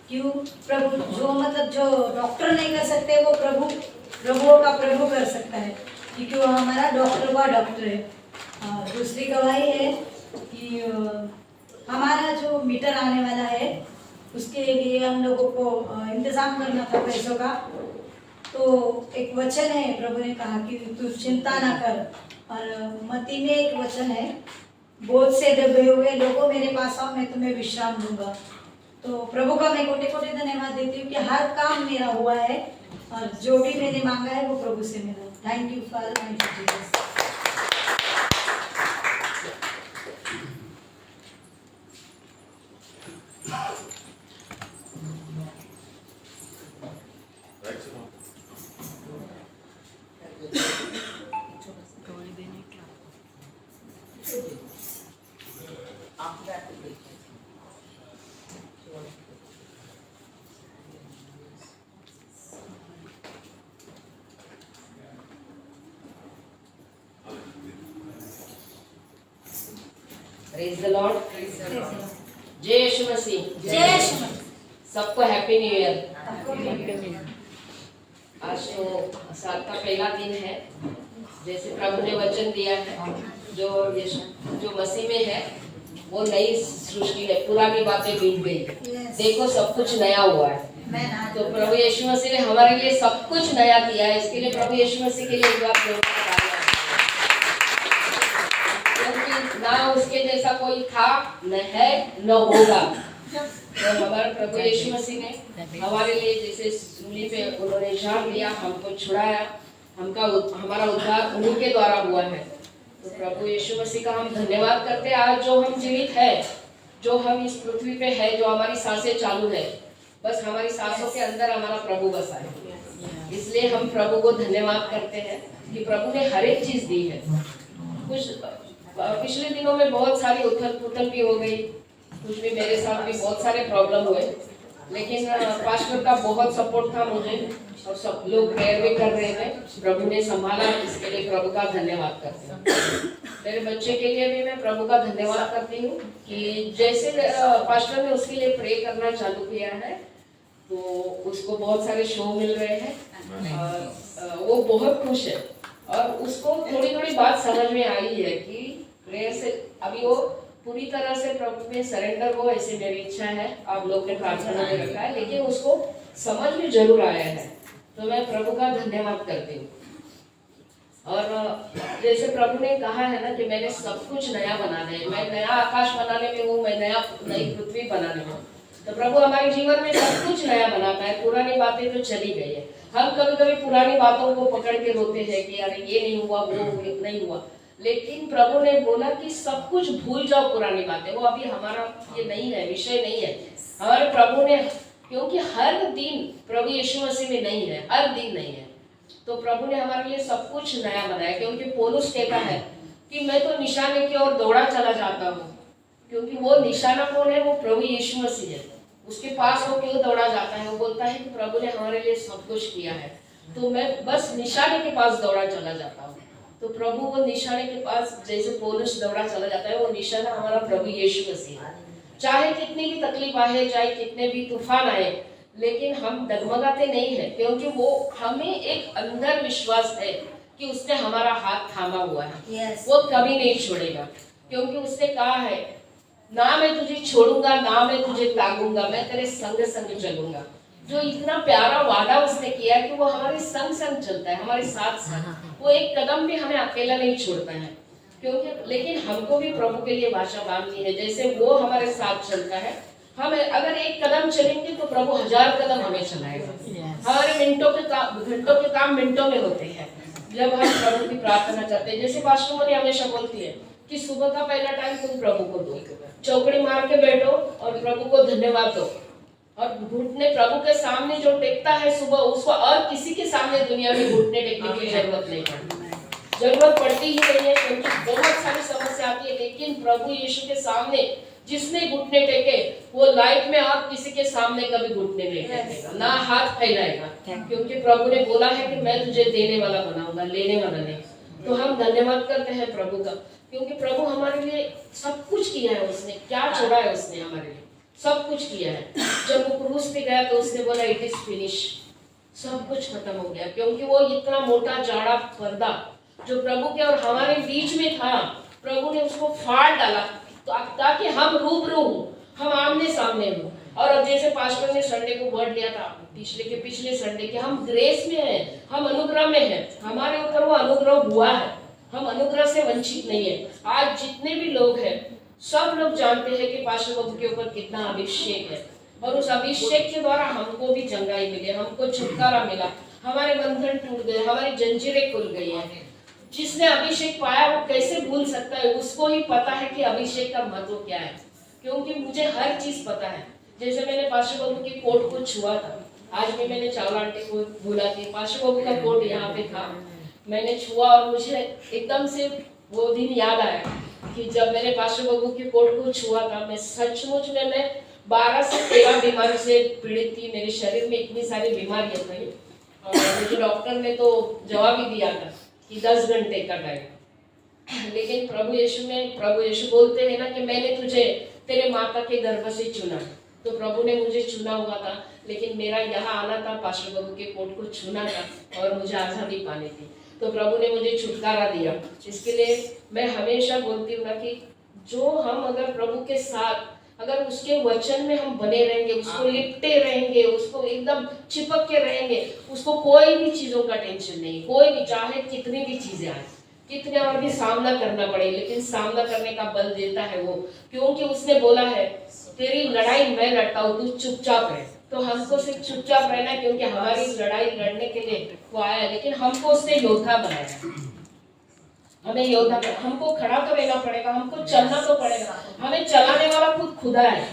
क्यों प्रभु जो मतलब जो डॉक्टर नहीं कर सकते वो प्रभुओं का प्रभु कर सकता है, क्योंकि वो हमारा डॉक्टर का डॉक्टर है। दूसरी गवाही है कि हमारा जो मीटर आने वाला है उसके लिए हम लोगों को इंतज़ाम करना था पैसों का। तो एक वचन है, प्रभु ने कहा कि तू चिंता ना कर। और मत्ती में एक वचन है, बोझ से दबे हुए लोगों मेरे पास आओ, मैं तुम्हें विश्राम दूंगा। तो प्रभु का मैं कोटि कोटि धन्यवाद देती हूँ कि हर काम मेरा हुआ है और जो भी मैंने मांगा है वो प्रभु से मिला। Thank you father, thank you Jesus. Praise the Lord. जय यीशु मसीह। जय यीशु मसीह। सबको हैप्पी न्यू ईयर। आज तो साल का पहला दिन है, जैसे प्रभु ने वचन दिया है, जो मसीह में है वो नई सृष्टि है, पुरानी बातें बीत गई, देखो सब कुछ नया हुआ है। तो प्रभु यीशु मसीह ने हमारे लिए सब कुछ नया किया है। इसके लिए प्रभु यीशु मसीह के लिए एक बार प्रभु ना उसके जैसा कोई था, न है, न होगा। तो हमारे प्रभु यीशु मसीह ने हमारे लिए जैसे सूली पे उन्होंने जान लिया, हमको छुड़ाया, हमारा उद्धार उन्हीं के द्वारा हुआ है। तो प्रभु यीशु मसीह का हम धन्यवाद करते हैं। आज जो हम जीवित है, जो हम इस पृथ्वी पे है, जो हमारी सांसें चालू है, बस हमारी सांसों के अंदर हमारा प्रभु बसा है। इसलिए हम प्रभु को धन्यवाद करते हैं कि प्रभु ने हर एक चीज दी है। कुछ पिछले दिनों में बहुत सारी उथल पुथल भी हो गई, कुछ भी मेरे साथ भी बहुत सारे प्रॉब्लम हुए, लेकिन पास्टर का बहुत सपोर्ट था मुझे और सब लोग प्रेयर भी कर रहे थे। प्रभु ने संभाला, इसके लिए प्रभु का धन्यवाद करती हूँ। मेरे बच्चे के लिए भी मैं प्रभु का धन्यवाद करती हूँ कि जैसे पास्टर ने उसके लिए प्रे करना चालू किया है तो उसको बहुत सारे शो मिल रहे हैं, वो बहुत खुश है और उसको थोड़ी थोड़ी बात समझ में आई है कि प्रेयर से अभी वो पूरी तरह से प्रभु में सरेंडर हो, ऐसी मेरी इच्छा है। आप लोग ने प्रार्थना में रखा है, लेकिन उसको समझ में जरूर आया है, तो मैं प्रभु का धन्यवाद करती हूँ। और जैसे प्रभु ने कहा है ना कि मैंने सब कुछ नया बनाना है, मैं नया आकाश बनाने में हूँ, मैं नई पृथ्वी बनाने में हूँ, तो प्रभु हमारे जीवन में सब कुछ नया बनाता है। पुरानी बातें तो चली गई है, हम कभी कभी पुरानी बातों को पकड़ के रोते हैं कि अरे ये नहीं हुआ, वो नहीं हुआ, लेकिन प्रभु ने बोला कि सब कुछ भूल जाओ पुरानी बातें, वो अभी हमारा ये नहीं है, विषय नहीं है। हमारे प्रभु ने, क्योंकि हर दिन प्रभु यीशु मसीह में नहीं है, हर दिन नहीं है, तो प्रभु ने हमारे लिए सब कुछ नया बनाया। क्योंकि पौलुस कहता है कि मैं तो निशाने की ओर दौड़ा चला जाता हूँ, क्योंकि वो निशाना कौन है? वो प्रभु यीशु मसीह है। उसके पास वो क्यों दौड़ा जाता है? वो बोलता है कि प्रभु ने हमारे लिए सब कुछ किया है, तो मैं बस निशाने के पास दौड़ा चला जाता हूँ। तो प्रभु वो निशाने के पास जैसे पौलुस दौड़ा चला जाता है, वो निशाना हमारा प्रभु यीशु मसीह है। चाहे कितनी भी तकलीफ आए, चाहे कितने भी तूफान आए, लेकिन हम डगमगाते नहीं है, क्योंकि वो हमें एक अंदर विश्वास है कि उसने हमारा हाथ थामा हुआ है। वो कभी नहीं छोड़ेगा, क्योंकि उसने कहा है ना मैं तुझे छोड़ूंगा, ना मैं तुझे त्यागूंगा, मैं तेरे संग संग चलूंगा। जो इतना प्यारा वादा उसने किया कि वो हमारे संग संग चलता है, हमारे साथ साथ, वो एक कदम भी हमें अकेला नहीं छोड़ता है। क्योंकि लेकिन हमको भी प्रभु के लिए भाषा बांधनी है, जैसे वो हमारे साथ चलता है, हम अगर एक कदम चलेंगे तो प्रभु 1000 कदम हमें चलाएगा। हमारे घंटों के काम मिनटों में होते हैं जब हम प्रभु की प्रार्थना करते हैं। जैसे पास्टर मोनी हमेशा बोलती है कि सुबह का पहला टाइम तुम प्रभु को दो, चौकड़ी मार के बैठो और प्रभु को धन्यवाद दो, और घुटने प्रभु के सामने जो टेकता है सुबह, उसको और किसी के सामने दुनिया में घुटने टेकने की जरूरत नहीं पड़ती, जरूरत पड़ती ही नहीं है, क्योंकि बहुत सारी समस्या आती है। लेकिन प्रभु यीशु के सामने जिसने घुटने टेके, वो लाइफ में और किसी के सामने कभी घुटने नहीं टेकेगा, ना हाथ फैलाएगा, क्योंकि प्रभु ने बोला है कि मैं तुझे देने वाला बनाऊंगा, लेने वाला नहीं। तो हम धन्यवाद करते हैं प्रभु का, क्योंकि प्रभु हमारे लिए सब कुछ किया है। उसने क्या छोड़ा है? उसने हमारे लिए सब कुछ किया है। जब वो क्रूस पे गया तो उसने बोला इट इज फिनिश, सब कुछ खत्म हो गया, क्योंकि वो इतना मोटा जाड़ा पर्दा जो प्रभु के और हमारे बीच में था, प्रभु ने उसको फाड़ डाला ताकि हम रूबरू हो, हम आमने सामने हो। और जैसे पास्टर ने संडे को वर्ड लिया था, पिछले संडे के, हम ग्रेस में हैं, हम अनुग्रह में हैं, हमारे ऊपर वो अनुग्रह हुआ है, हम अनुग्रह से वंचित नहीं है। आज जितने भी लोग हैं, सब लोग जानते हैं कि पास्टर बाबू के ऊपर कितना अभिषेक है, और उस अभिषेक के द्वारा हमको भी चंगाई मिली, हमको छुटकारा मिला, हमारे बंधन टूट गए, हमारी जंजीरें खुल गई हैं। जिसने अभिषेक पाया वो कैसे भूल सकता है? उसको ही पता है कि अभिषेक का महत्व क्या है, क्योंकि मुझे हर चीज पता है। जैसे मैंने पास्टर बाबू की कोट को छुआ था, आज भी मैंने चावला आंटी को बोला कि पास्टर बाबू का कोट यहाँ पे था, मैंने छुआ और मुझे एकदम से वो दिन याद आया कि जब मैंने पास्टर बाबू की कोट को छुआ था, मैं सचमुच में मैं 12 से 13 बीमारी से पीड़ित थी, मेरे शरीर में इतनी सारी बीमारियां थी, और मुझे डॉक्टर ने तो जवाब ही दिया था कि 10 घंटे का टाइम। लेकिन प्रभु यीशु बोलते हैं ना कि मैंने तुझे तेरे माता के गर्भ से चुना, तो प्रभु ने मुझे चुना हुआ था, लेकिन मेरा यहाँ आना था, पास्टर बाबू के कोट को छूना था और मुझे आजादी पानी थी, तो प्रभु ने मुझे छुटकारा दिया। इसके लिए मैं हमेशा बोलती हूँ ना कि जो हम अगर प्रभु के साथ, अगर उसके वचन में हम बने रहेंगे, उसको लिपटे रहेंगे, उसको एकदम चिपक के रहेंगे, उसको कोई भी चीजों का टेंशन नहीं, कोई भी, चाहे कितनी भी चीजें आए, कितने और भी सामना करना पड़े, लेकिन सामना करने का बल देता है वो, क्योंकि उसने बोला है तेरी लड़ाई मैं लड़ता हूँ, तू चुपचाप रहे। तो हमको सिर्फ चुपचाप रहना है, क्योंकि हमारी लड़ाई लड़ने के लिए वो आया, लेकिन हमको उसने योद्धा बनाया, हमें योद्धा, हमको खड़ा तो रहना पड़ेगा, हमको चलना तो पड़ेगा, हमें चलाने वाला खुद खुदा है,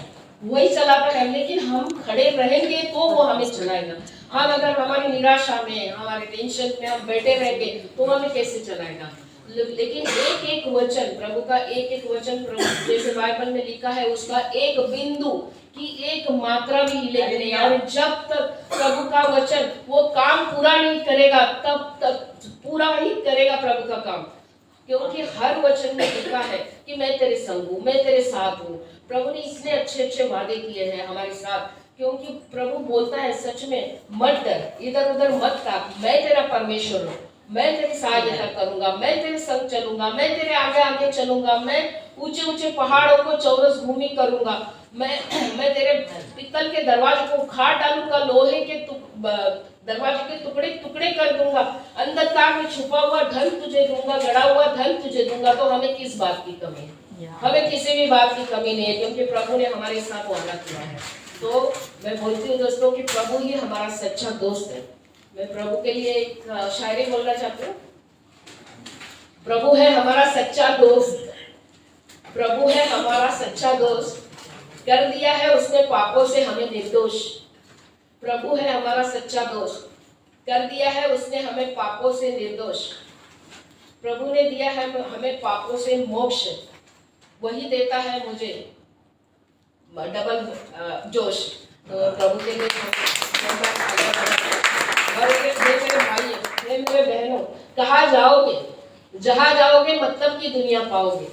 वही चलाता है, लेकिन हम खड़े रहेंगे तो वो हमें चलाएगा। हम अगर हमारी निराशा में, हमारे टेंशन में हम बैठे रहेंगे तो हमें कैसे चलाएगा? लेकिन एक एक वचन प्रभु का, एक एक वचन प्रभु जैसे बाइबल में लिखा है, उसका एक बिंदु की एक मात्रा भी हिलेगी नहीं। और जब तक प्रभु का वचन वो काम पूरा नहीं करेगा, तब तक पूरा ही करेगा प्रभु का काम, क्योंकि हर वचन में लिखा है कि मैं तेरे संग हूँ, मैं तेरे साथ हूँ। प्रभु ने इतने अच्छे अच्छे वादे किए हैं हमारे साथ, क्योंकि प्रभु बोलता है सच में मत डर, इधर उधर मत ताक, मैं तेरा परमेश्वर हूँ, मैं तेरी सहायता करूंगा, मैं तेरे संग चलूंगा, मैं तेरे आगे आगे चलूंगा, मैं ऊंचे ऊंचे पहाड़ों को चौरस भूमि करूंगा, मैं तेरे पित्तल के दरवाजे को उखाड़ डालूंगा, लोहे के दरवाजे के टुकड़े टुकड़े कर दूंगा, अंधकार में छुपा हुआ धन तुझे दूंगा, गड़ा हुआ धन तुझे दूंगा। तो हमें किस बात की कमी है? हमें किसी भी बात की कमी नहीं है, क्योंकि प्रभु ने हमारे साथ वादा किया है। तो मैं बोलती हूँ दोस्तों कि प्रभु ही हमारा सच्चा दोस्त है। मैं प्रभु के लिए एक शायरी बोलना चाहती हूँ। प्रभु है हमारा सच्चा दोस्त, प्रभु है हमारा सच्चा दोस्त, कर दिया है उसने पापों से हमें निर्दोष। प्रभु है हमारा सच्चा दोस्त, कर दिया है उसने हमें पापों से निर्दोष। प्रभु ने दिया है हमें पापों से मोक्ष, वही देता है मुझे डबल जोश। तो प्रभु के लिए और मेरे भाई, मेरे बहनों, कहाँ जाओगे? जहाँ जाओगे मतलब की दुनिया पाओगे,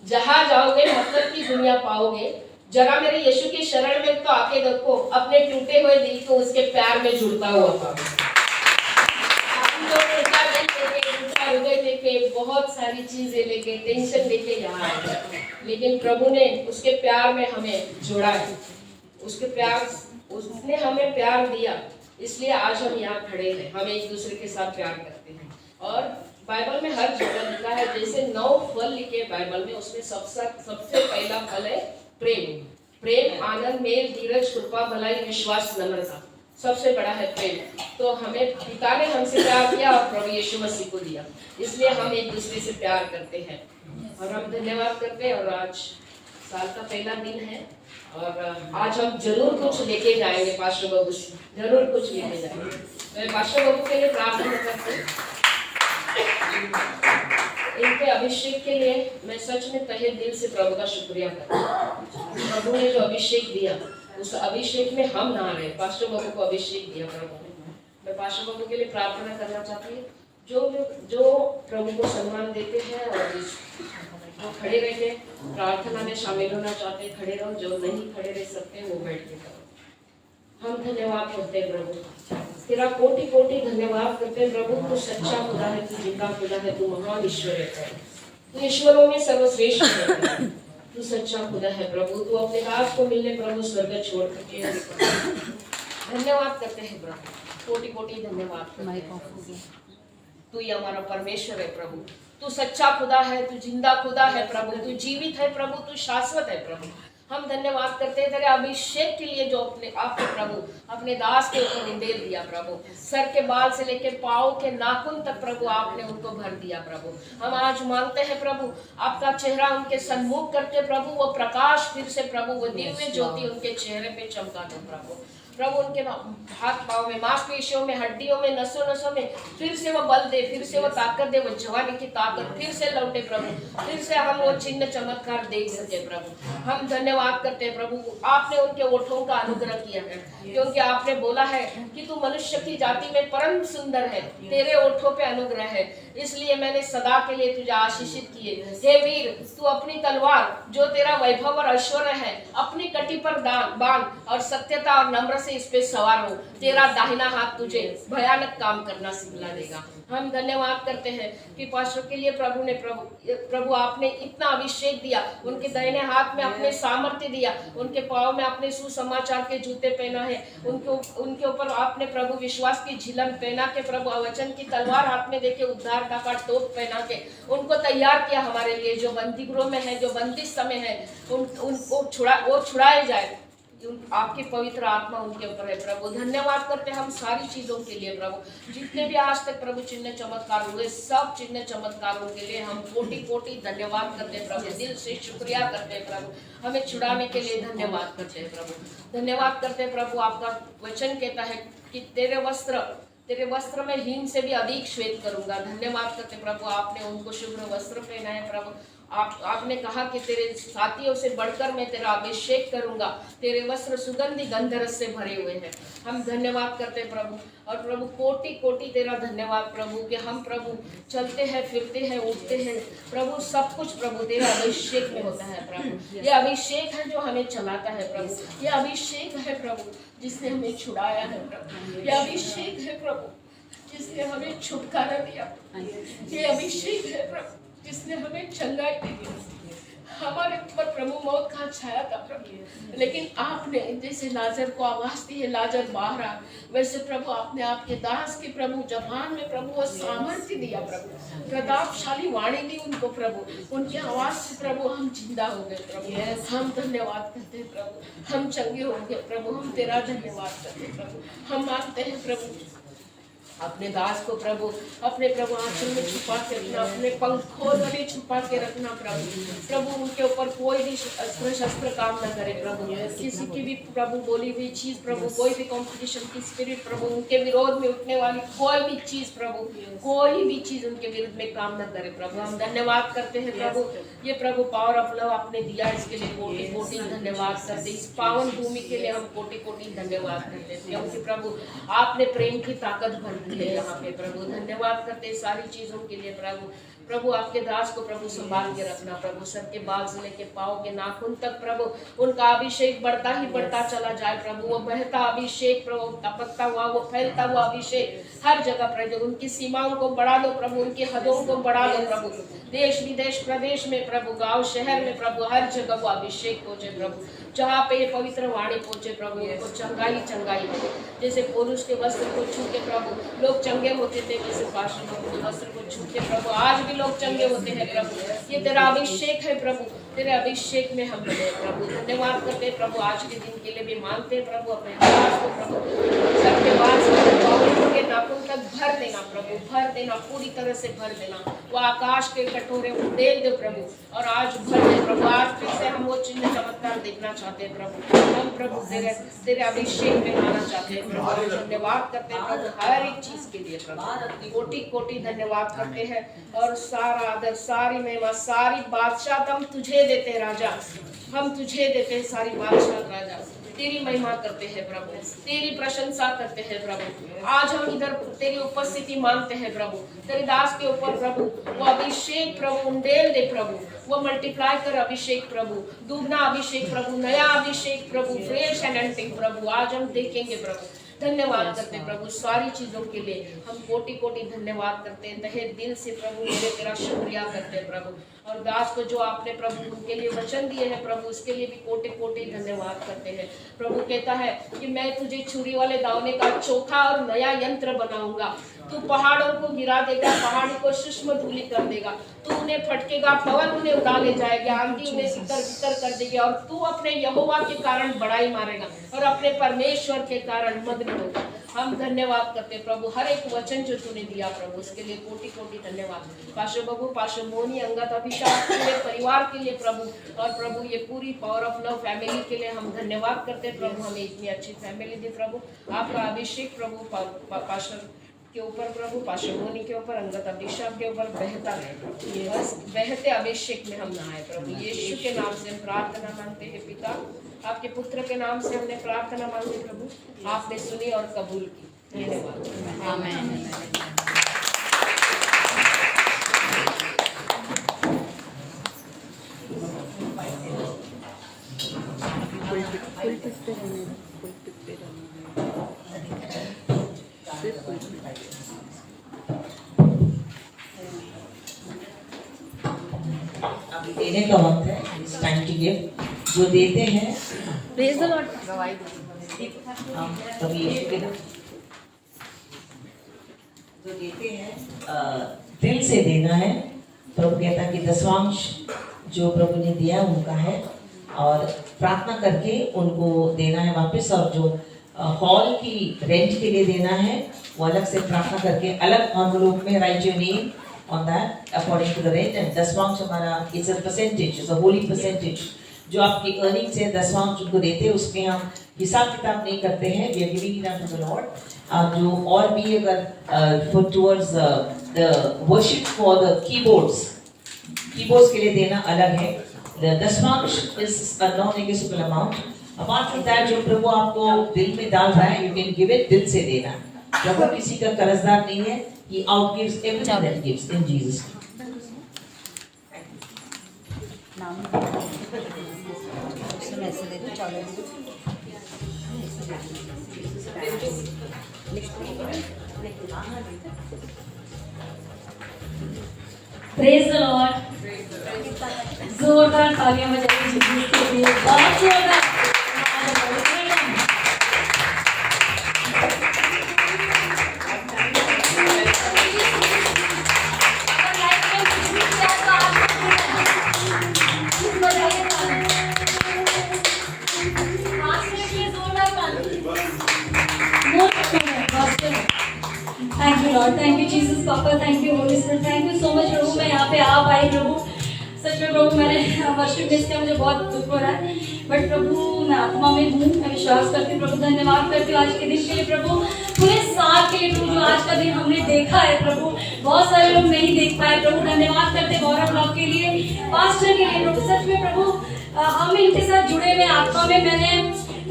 जहाँ जाओगे मतलब की दुनिया पाओगे। जरा मेरे यीशु की शरण में तो आके देखो, अपने टूटे हुए दिल को उसके प्यार में जुड़ता हुआ पाओगे। हृदय लेके, बहुत सारी चीजें लेके, टेंशन लेके यहाँ आए, लेकिन प्रभु ने उसके प्यार में हमें जोड़ा है। उसके प्यार, उसने हमें प्यार दिया, इसलिए आज हम यहाँ खड़े हैं, हम एक दूसरे के साथ प्यार करते हैं। और बाइबल में हर जगह लिखा है, जैसे 9 फल लिखे बाइबल में, उसमें सबसे पहला फल है प्रेम। प्रेम, आनंद, मेल, धीरज, कृपा, भलाई, विश्वास, नम्रता, सबसे बड़ा है प्रेम। तो हमें पिता ने हमसे प्यार किया और प्रभु यीशु मसीह को दिया, इसलिए हम एक दूसरे से प्यार करते हैं और हम धन्यवाद करते हैं। और आज साल का पहला दिन है और आज हम जरूर कुछ लेके जाएंगे पास्टर बाबू से, जरूर कुछ लेके जाएंगे। मैं पास्टर बाबू के लिए प्रार्थना करती हूँ, इनके अभिषेक के लिए मैं सच में तहे दिल से प्रभु का शुक्रिया करती हूँ। प्रभु ने जो अभिषेक दिया, उस अभिषेक में हम ना रहे, पास्टर बाबू को अभिषेक दिया प्रभु ने। मैं पास्टर बाबू के लिए प्रार्थना करना चाहती हूँ, जो प्रभु को सम्मान देते हैं और वो खड़े रह के प्रार्थना में शामिल होना चाहते हैं, खड़े रहो। जो नहीं खड़े रह सकते वो बैठ के करो। हम धन्यवाद करते हैं प्रभु, तेरा कोटि कोटि धन्यवाद करते हैं प्रभु। तू सच्चा खुदा है, तू जिंदा खुदा है, तू महान ईश्वर है, तू ईश्वरों में सर्वश्रेष्ठ है, तू सच्चा खुदा है प्रभु। तू अपने हाथ को मिलने प्रभु स्वर्ग छोड़ करके धन्यवाद करते हैं प्रभु, कोटि कोटि धन्यवाद। तू ही हमारा परमेश्वर है प्रभु, तू सच्चा खुदा है, तू जिंदा खुदा है प्रभु, तू जीवित है प्रभु, तू शाश्वत है प्रभु। हम धन्यवाद करते हैं तेरे अभिषेक के लिए जो आपने प्रभु अपने दास के ऊपर उंडेल दिया प्रभु, सर के बाल से लेकर पाँव के नाखून तक प्रभु आपने उनको भर दिया प्रभु। हम आज मांगते हैं प्रभु, आपका चेहरा उनके सन्मुख करके प्रभु वो प्रकाश फिर से प्रभु, वो दिव्य ज्योति उनके चेहरे पे चमका दो प्रभु। प्रभु उनके हाथ पाँव में, मांसपेशियों में, हड्डियों में, नसों नसों में फिर से वो बल दे, फिर से वो ताकत दे, वो जवानी की ताकत फिर से लौटे प्रभु, फिर से हम वो चिन्ह चमत्कार देख सके प्रभु। हम धन्यवाद करते हैं प्रभु, आपने उनके ओठों का अनुग्रह किया है, क्योंकि आपने बोला है कि तू मनुष्य की जाति में परम सुंदर है, तेरे ओठों पे अनुग्रह है, इसलिए मैंने सदा के लिए तुझे आशीषित किए। हे वीर, तू अपनी तलवार जो तेरा वैभव और ऐश्वर्य है अपनी कटी पर बांध और सत्यता और नम्र से इस पे सवार हो, तेरा दाहिना हाथ तुझे भयानक काम करना सिखला देगा। हम धन्यवाद करते हैं कि पास्टर के लिए प्रभु आपने इतना अभिषेक दिया, उनके दाहिने हाथ में अपने सामर्थ्य दिया, उनके पाँव में अपने सुसमाचार के जूते पहना है, उनके ऊपर आपने प्रभु विश्वास की झिलम पहना के प्रभु वचन की तलवार हाथ में देके उद्धार का टोप पहना के उनको तैयार किया हमारे लिए। जो बंदी गृह में है, जो बंदिश समय है, उनको छुड़ाए जाए, आपकी पवित्र आत्मा उनके ऊपर है प्रभु। धन्यवाद करते हैं हम सारी चीजों के लिए प्रभु, जितने भी आज तक प्रभु चिन्ह चमत्कार हुए, सब चिन्ह चमत्कारों के लिए हम कोटि कोटि धन्यवाद करते हैं प्रभु, दिल से शुक्रिया करते हैं प्रभु, हमें छुड़ाने के लिए धन्यवाद करते हैं प्रभु। धन्यवाद करते हैं प्रभु, आपका वचन कहता है कि तेरे वस्त्र तेरे वस्त्र में हीन से भी अधिक श्वेत करूंगा। धन्यवाद करते प्रभु, आपने उनको शुभ्र वस्त्र पहना है प्रभु। आपने कहा कि तेरे साथियों से बढ़कर मैं तेरा अभिषेक करूंगा, तेरे वस्त्र सुगंधी गंधरस से भरे हुए हैं। हम धन्यवाद करते हैं प्रभु। और प्रभु कोटि कोटि तेरा धन्यवाद प्रभु कि हम प्रभु चलते हैं, फिरते हैं, उठते हैं प्रभु, सब कुछ प्रभु तेरे अभिषेक में होता है प्रभु। ये अभिषेक है जो हमें चलाता है प्रभु, ये अभिषेक है प्रभु जिसने हमें छुड़ाया है प्रभु, ये अभिषेक है प्रभु जिसने हमें छुटकारा दिया, ये अभिषेक है प्रभु जिसने हमें चंगाई दी। हमारे ऊपर प्रभु मौत का छाया था प्रभु, लेकिन आपने जैसे लाजर को आवाज दी है लाजर बाहर आ, वैसे प्रभु आपने आपके दास के प्रभु जबान में प्रभु वो सामर्थ्य दिया प्रभु, प्रतापशाली वाणी दी उनको प्रभु, उनकी आवाज से प्रभु हम जिंदा हो गए प्रभु। हम धन्यवाद करते हैं प्रभु, हम चंगे हो गए प्रभु, हम तेरा धन्यवाद करते हैं प्रभु। हम मानते हैं प्रभु अपने दास को प्रभु, अपने प्रभु आंचल में छुपा के रखना, अपने पंखों तले छुपा के रखना प्रभु। प्रभु उनके ऊपर कोई भी शस्त्र काम न करे प्रभु, किसी की भी प्रभु बोली हुई चीज प्रभु, कोई भी कंपटीशन की स्पिरिट प्रभु, उनके विरोध में उठने वाली कोई भी चीज प्रभु, कोई भी चीज उनके विरुद्ध में काम न करे प्रभु। हम धन्यवाद करते हैं प्रभु, ये प्रभु पावर ऑफ लव आपने दिया, इसके लिए कोटि कोटि धन्यवाद करते। इस पावन भूमि के लिए हम कोटि कोटि धन्यवाद करते हैं, क्योंकि प्रभु आपने प्रेम की ताकत भर दी है यहाँ पे प्रभु। धन्यवाद करते सारी चीजों के लिए प्रभु। प्रभु आपके दास को प्रभु संभाल के रखना प्रभु, सर के बाल से लेके पाँव के नाखून तक प्रभु उनका अभिषेक बढ़ता ही बढ़ता चला जाए प्रभु। वो बहता अभिषेक प्रभु, टपकता हुआ, वो फैलता हुआ अभिषेक हर जगह प्रभु, उनकी सीमाओं को बढ़ा दो प्रभु, उनकी हदों को बढ़ा दो प्रभु, देश विदेश प्रदेश में प्रभु, गांव शहर में प्रभु, हर जगह वो अभिषेक पहुंचे प्रभु। जहाँ पे पवित्र वाणी पहुंचे प्रभु, उनको चंगाई चंगाई हो। जैसे पुरुष के वस्त्र को छू के प्रभु लोग चंगे होते थे, जैसे पाषाण के वस्त्र को छू के प्रभु आज भी लोग चंगे होते हैं प्रभु। ये तेरा अभिषेक है प्रभु, तेरे अभिषेक में हम बने प्रभु। धन्यवाद करते हैं प्रभु, आज के दिन के लिए भी मानते हैं प्रभु। अपने दास को प्रभु सर के बाल से पाँव के नाखून तक भर देना प्रभु, भर देना, पूरी तरह से भर देना। वो आकाश के कटोरे उड़ेल दे प्रभु, और आज भर दे प्रभु। आज फिर से हम वो चिन्ह चमत्कार देखना चाहते हैं प्रभु। हम प्रभु तेरे अभिषेक में आना चाहते हैं प्रभु। धन्यवाद करते हैं प्रभु हर एक चीज के लिए प्रभु, कोटि कोटि धन्यवाद करते हैं। और सारा आदर, सारी महिमा, सारी बादशाह हम तुझे देते हैं राजा, हम तुझे देते हैं सारी बादशाह राजा। तेरी महिमा करते हैं प्रभु, तेरी प्रशंसा करते हैं प्रभु। आज हम इधर तेरी उपस्थिति मानते हैं प्रभु, तेरे दास के ऊपर प्रभु वो अभिषेक प्रभु उंडेल दे प्रभु, वो मल्टीप्लाई कर अभिषेक प्रभु, दुगना अभिषेक प्रभु, नया अभिषेक प्रभु, फ्रेश एनॉइंटिंग प्रभु आज हम देखेंगे प्रभु। धन्यवाद करते प्रभु सारी चीजों के लिए, हम कोटि कोटि धन्यवाद करते हैं, तहे दिल से प्रभु मेरे तेरा शुक्रिया करते हैं प्रभु। और दास को जो आपने प्रभु उनके लिए वचन दिए हैं प्रभु, उसके लिए भी कोटि कोटि धन्यवाद करते हैं। प्रभु कहता है कि मैं तुझे छुरी वाले दावने का चौथा और नया यंत्र बनाऊंगा, तू पहाड़ों को गिरा देगा, पहाड़ी को सूक्ष्म धूलि कर देगा, तू उन्हें फटकेगा, पवन उन्हें उड़ा ले जाएगा, आंधी उन्हें तितर बितर कर देगी, और तू अपने यहोवा के कारण बड़ाई मारेगा और अपने परमेश्वर के कारण मग्न होगा। हम धन्यवाद करते प्रभु हर एक वचन जो तूने दिया प्रभु, उसके लिए कोटि कोटि धन्यवाद। पाशो बबू, पाशो मोनी, अंगत, अभिषेक, पूरे परिवार के लिए प्रभु, और प्रभु ये पूरी पावर ऑफ लव फैमिली के लिए हम धन्यवाद करते प्रभु। हमें इतनी अच्छी फैमिली दी प्रभु, आपका अभिषेक प्रभु पाशो के ऊपर प्रभु, पाशो मोनी के ऊपर, अंगत अभिषेक के ऊपर बहता रहे, बस बहते अभिषेक में हम नहाए प्रभु। यीशु के नाम से हम प्रार्थना मांगते हैं पिता, आपके पुत्र के नाम से हमने प्रार्थना मांगी प्रभु, आपने सुनी और कबूल की। धन्यवाद, आमीन। अभी देने का वक्त है, इस टाइम की गिफ्ट जो देते हैं प्रेज द लॉर्ड। कभी जो देते हैं दिल से देना है। प्रभु कहता है कि दशवांश जो प्रभु ने दिया उनका है, और प्रार्थना करके उनको देना है वापस, और जो हॉल की रेंट के लिए देना है वो अलग से प्रार्थना करके अलग एनवेलप में right your name on that according to the rate, and दशवांश हमारा it's a percentage, it's a holy percentage जो आपकी अर्निंग्स है, दसवांश उनको देते हैं, उसमें हम हिसाब किताब नहीं करते हैं। We are giving it to the Lord. जो और भी अगर for towards the worship for the keyboards के लिए देना अलग है। The दसवांश is a non negotiable amount. Apart from that, जो प्रभु आपको दिल में डाल रहा है, यू कैन गिव इट, दिल से देना। प्रभु किसी का कर्जदार नहीं है। He outgives everything that he gives in Jesus' praise the Lord. जोरदार तालियां बजाइए जीसस के लिए, बहुत जोरदार। Thank you Lord, thank you Jesus पापा, thank you Holi spirit, thank you so much प्रभु। मैं यहाँ पे आ पाई प्रभु, सच में प्रभु मैंने वर्शिप मिस किया, मुझे बहुत दुख हो रहा है, बट प्रभु मैं आत्मा में हूँ, मैं विश्वास करती हूँ प्रभु। धन्यवाद करती हूँ आज के दिन के लिए प्रभु, पूरे साल के लिए प्रभु, जो आज का दिन हमने देखा है प्रभु, बहुत सारे लोग नहीं देख पाए प्रभु। धन्यवाद करते गौरव ब्लॉग के लिए, पास्टर के लिए प्रभु। सच में प्रभु हम इनके साथ जुड़े हुए आत्मा में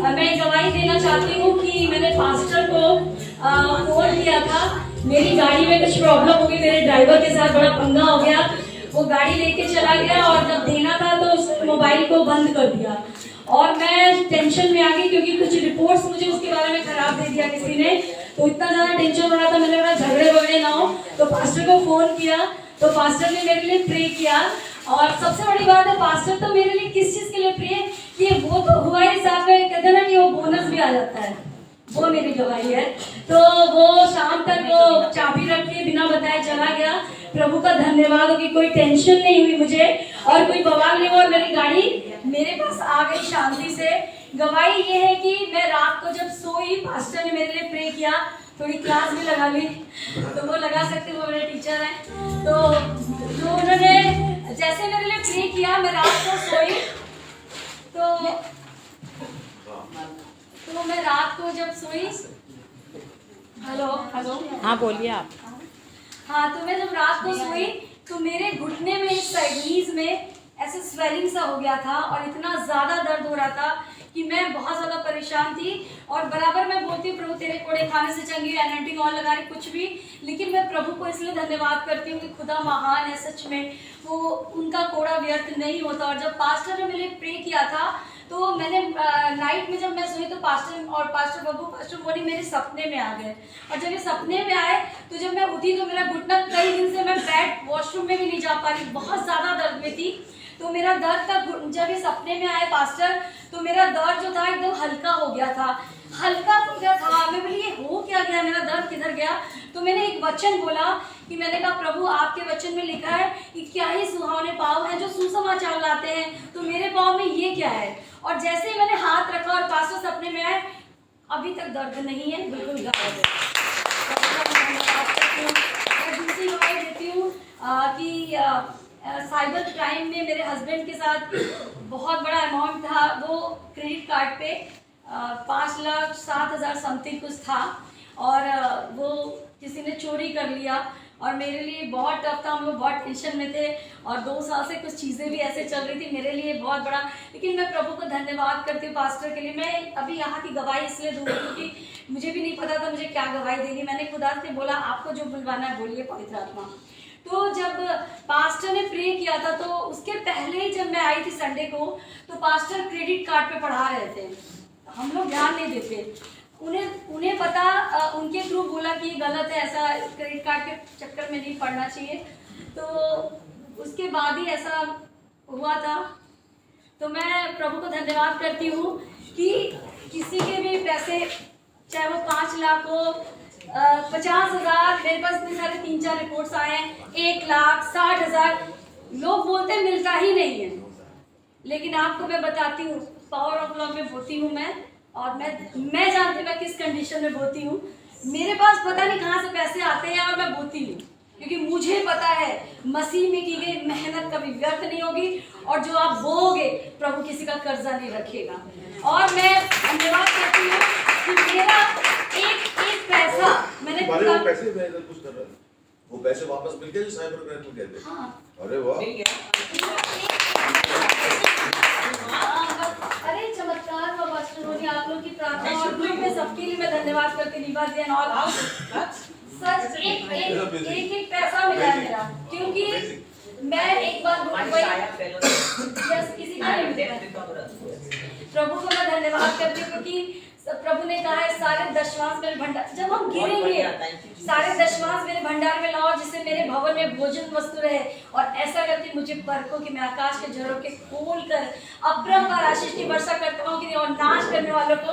मैं गवाही देना चाहती हूँ कि मैंने पास्टर को फोन किया था। मेरी गाड़ी में कुछ प्रॉब्लम हो गई, मेरे ड्राइवर के साथ बड़ा पंगा हो गया, वो गाड़ी लेके चला गया और जब देना था तो उस मोबाइल को बंद कर दिया और मैं टेंशन में आ गई क्योंकि कुछ रिपोर्ट्स मुझे उसके बारे में खराब दे दिया किसी ने, तो इतना ज़्यादा टेंशन हो रहा था। मैंने बोला झगड़े वगड़े ना हो, तो पास्टर को फ़ोन किया, तो पास्टर ने मेरे लिए प्रे किया। और सबसे बड़ी बात है, पास्टर तो मेरे लिए किस चीज़ के लिए प्रे कि वो तो हुआ ही साथ में, कहते ना कि वो बोनस भी आ जाता है, वो मेरी गवाही है। तो वो शाम तक वो चाबी रख के बिना बताए चला गया। प्रभु का धन्यवाद हो कि कोई टेंशन नहीं हुई मुझे और कोई बवाल नहीं हुआ और मेरी गाड़ी मेरे पास आ गई शांति से। गवाही ये है कि मैं रात को जब सोई, पास्टर ने मेरे लिए प्रे किया, थोड़ी क्लास भी लगा ली, तो वो लगा सकते, वो मेरे टीचर हैं। तो उन्होंने जैसे मेरे लिए प्रे किया, मैं रात को सोई, तो मैं रात को जब सोई, हेलो हाँ बोलिए आप। हाँ, तो मैं जब रात को सोई तो मेरे घुटने में, इस साइड नीज में ऐसे स्वेलिंग सा हो गया था और इतना ज़्यादा दर्द हो रहा था कि मैं बहुत ज़्यादा परेशान थी। और बराबर मैं बोलती हूँ प्रभु तेरे कोड़े खाने से चंगी, एनर्टिंग ऑयल लगा रही कुछ भी, लेकिन मैं प्रभु को इसलिए धन्यवाद करती हूँ कि खुदा महान है सच में, वो उनका कोड़ा व्यर्थ नहीं होता। और जब पास्टर ने मेरे प्रे किया था तो मैंने नाइट में जब मैं सोई तो पास्टर मोनी मेरे सपने में आ गए। और जब ये सपने में आए तो जब मैं उठी तो मेरा घुटना, कई दिन से मैं बेड वॉशरूम में भी नहीं जा पा रही, बहुत ज़्यादा दर्द में थी। तो मेरा दर्द का, जब ये सपने में आए पास्टर, तो मेरा दर्द जो था एकदम हल्का हो गया था, हल्का हो गया था। मैं बोली ये हो क्या गया, मेरा दर्द किधर गया। तो मैंने एक वचन बोला कि मैंने कहा प्रभु आपके वचन में लिखा है कि क्या ही सुहावने पाँव हैं जो सुसमाचार लाते हैं, तो मेरे पाँव में ये क्या है। और जैसे ही मैंने हाथ रखा और पास्टर सपने में आए, अभी तक दर्द नहीं है, बिल्कुल गायब है। मैं दूसरी गवाही देती हूँ कि साइबर क्राइम में मेरे हस्बैंड के साथ बहुत बड़ा अमाउंट था, वो क्रेडिट कार्ड पे 5,07,000 समथिंग कुछ था और वो किसी ने चोरी कर लिया और मेरे लिए बहुत टफ था। हम लोग बहुत टेंशन में थे और 2 साल से कुछ चीज़ें भी ऐसे चल रही थी मेरे लिए बहुत बड़ा। लेकिन मैं प्रभु को धन्यवाद करती हूँ पास्टर के लिए। मैं अभी यहाँ की गवाही इसलिए दूंगी क्योंकि मुझे भी नहीं पता था मुझे क्या गवाही देनी। मैंने खुदा से बोला आपको जो बुलवाना है बोलिए पवित्र आत्मा। तो जब पास्टर ने प्रे किया था तो उसके पहले ही जब मैं आई थी संडे को, तो पास्टर क्रेडिट कार्ड पे पढ़ा रहे थे। हम लोग ध्यान नहीं देते, उन्हें पता, उनके थ्रू बोला कि गलत है, ऐसा क्रेडिट कार्ड के चक्कर में नहीं पढ़ना चाहिए। तो उसके बाद ही ऐसा हुआ था। तो मैं प्रभु को धन्यवाद करती हूँ कि किसी के भी पैसे, चाहे वो 5 लाख हो, 50,000, मेरे पास इतने सारे 3-4 रिपोर्ट्स आए हैं, 1 लाख, 60,000, लोग बोलते मिलता ही नहीं है। लेकिन आपको मैं बताती हूँ, पावर ऑफ लव में बोती हूँ मैं, और मैं जानती मैं किस कंडीशन में बोती हूँ। मेरे पास पता नहीं कहाँ से पैसे आते हैं और मैं बोती हूँ। क्योंकि मुझे पता है मसीह में की गई मेहनत कभी व्यर्थ नहीं होगी, और जो आप बोओगे प्रभु किसी का कर्जा नहीं रखेगा। और मैं धन्यवाद करती हूँ कि मेरा एक पैसा मैंने वो पैसे मैं इधर कुछ कर रहा था, वो पैसे वापस मिल गए जो साइबर क्राइम में गए थे। हाँ। अरे वाह, मिल गया। अरे चमत्कार हुआ पास्टर रोनी, आप लोग की प्रार्थना और ग्रुप में सबके लिए मैं धन्यवाद करती हूँ। लीवा देन और सच एक पैसा मिला है मेरा, क्योंकि मैं एक बात बोलूँ, किसी का नहीं मिलता। प्रभु को मैं धन्यवाद करती हूँ, क्योंकि प्रभु ने कहा है सारे दशमांश मेरे भंडार, जब हम गिरेंगे सारे दशमांश मेरे भंडार में लाओ, जिससे मेरे भवन में भोजन वस्तु रहे, और ऐसा करके मुझे परखो कि मैं आकाश के झरोखे खोल कर अपरंपार आशीष की वर्षा करता हूँ कि और नाश करने वालों को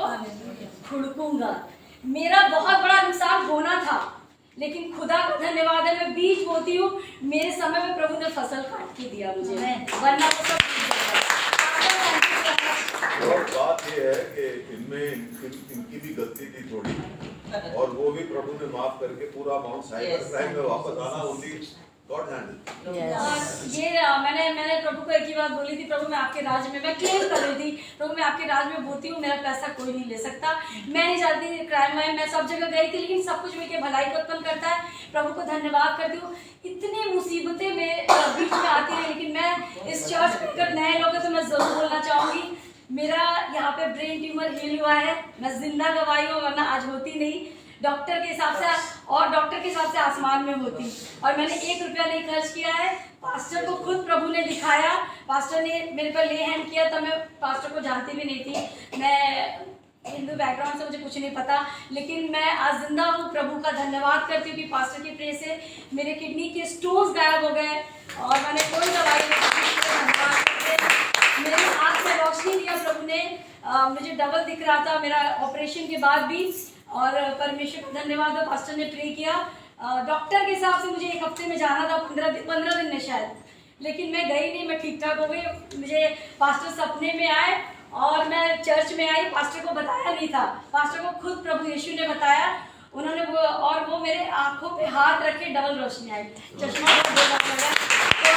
खुड़कूंगा। मेरा बहुत बड़ा नुकसान होना था, लेकिन खुदा का धन्यवाद है, मैं बीज बोती हूँ, मेरे समय में प्रभु ने फसल काट के दिया मुझे, वरना तो सब और बात ये है कि इनमें इनकी भी गलती थी थोड़ी, और वो भी प्रभु ने माफ करके पूरा अमाउंट साइबर क्राइम में वापस आना होती गॉड हैंडल। ये मैंने प्रभु को एक ही बात बोली थी, प्रभु मैं आपके राज्य में, मैं क्लेम कर रही थी, प्रभु मैं आपके राज्य में बोती हूँ, मेरा पैसा कोई नहीं ले सकता। मैं नहीं जानती क्राइम में, मैं सब जगह गई थी, लेकिन सब कुछ मिलकर भलाई को उत्पन्न करता है। प्रभु को धन्यवाद करती हूँ। इतनी मुसीबतें में बीच में आती है, लेकिन मैं इस चर्च में अगर नए लोग हैं तो मैं जरूर बोलना चाहूंगी, मेरा यहाँ पे ब्रेन ट्यूमर हील हुआ है, मैं जिंदा गवाही हूँ, वरना आज होती नहीं। डॉक्टर के हिसाब से आसमान में होती, और मैंने 1 रुपया नहीं खर्च किया है। पास्टर को खुद प्रभु ने दिखाया, पास्टर ने मेरे पर ले हैंड किया, तब मैं पास्टर को जानती भी नहीं थी, मैं हिंदू बैकग्राउंड से मुझे कुछ नहीं पता, लेकिन मैं आज जिंदा हूँ। प्रभु का धन्यवाद करती हूँ कि पास्टर की प्रेयर से मेरे किडनी के स्टोन्स गायब हो गए, और मैंने कोई दवाई नहीं, मेरे आँख में रोशनी दिया प्रभु ने, मुझे डबल दिख रहा था मेरा ऑपरेशन के बाद भी, और परमेश्वर का धन्यवाद है, पास्टर ने प्रे किया। डॉक्टर के हिसाब से मुझे 1 हफ्ते में जाना था, 15 दिन में शायद, लेकिन मैं गई नहीं, मैं ठीक ठाक हो गई। मुझे पास्टर सपने में आए और मैं चर्च में आई, पास्टर को बताया नहीं था, पास्टर को खुद प्रभु यीशु ने बताया, उन्होंने वो मेरे आंखों पे हाथ रखे, डबल रोशनी आई, चश्मा लगा। तो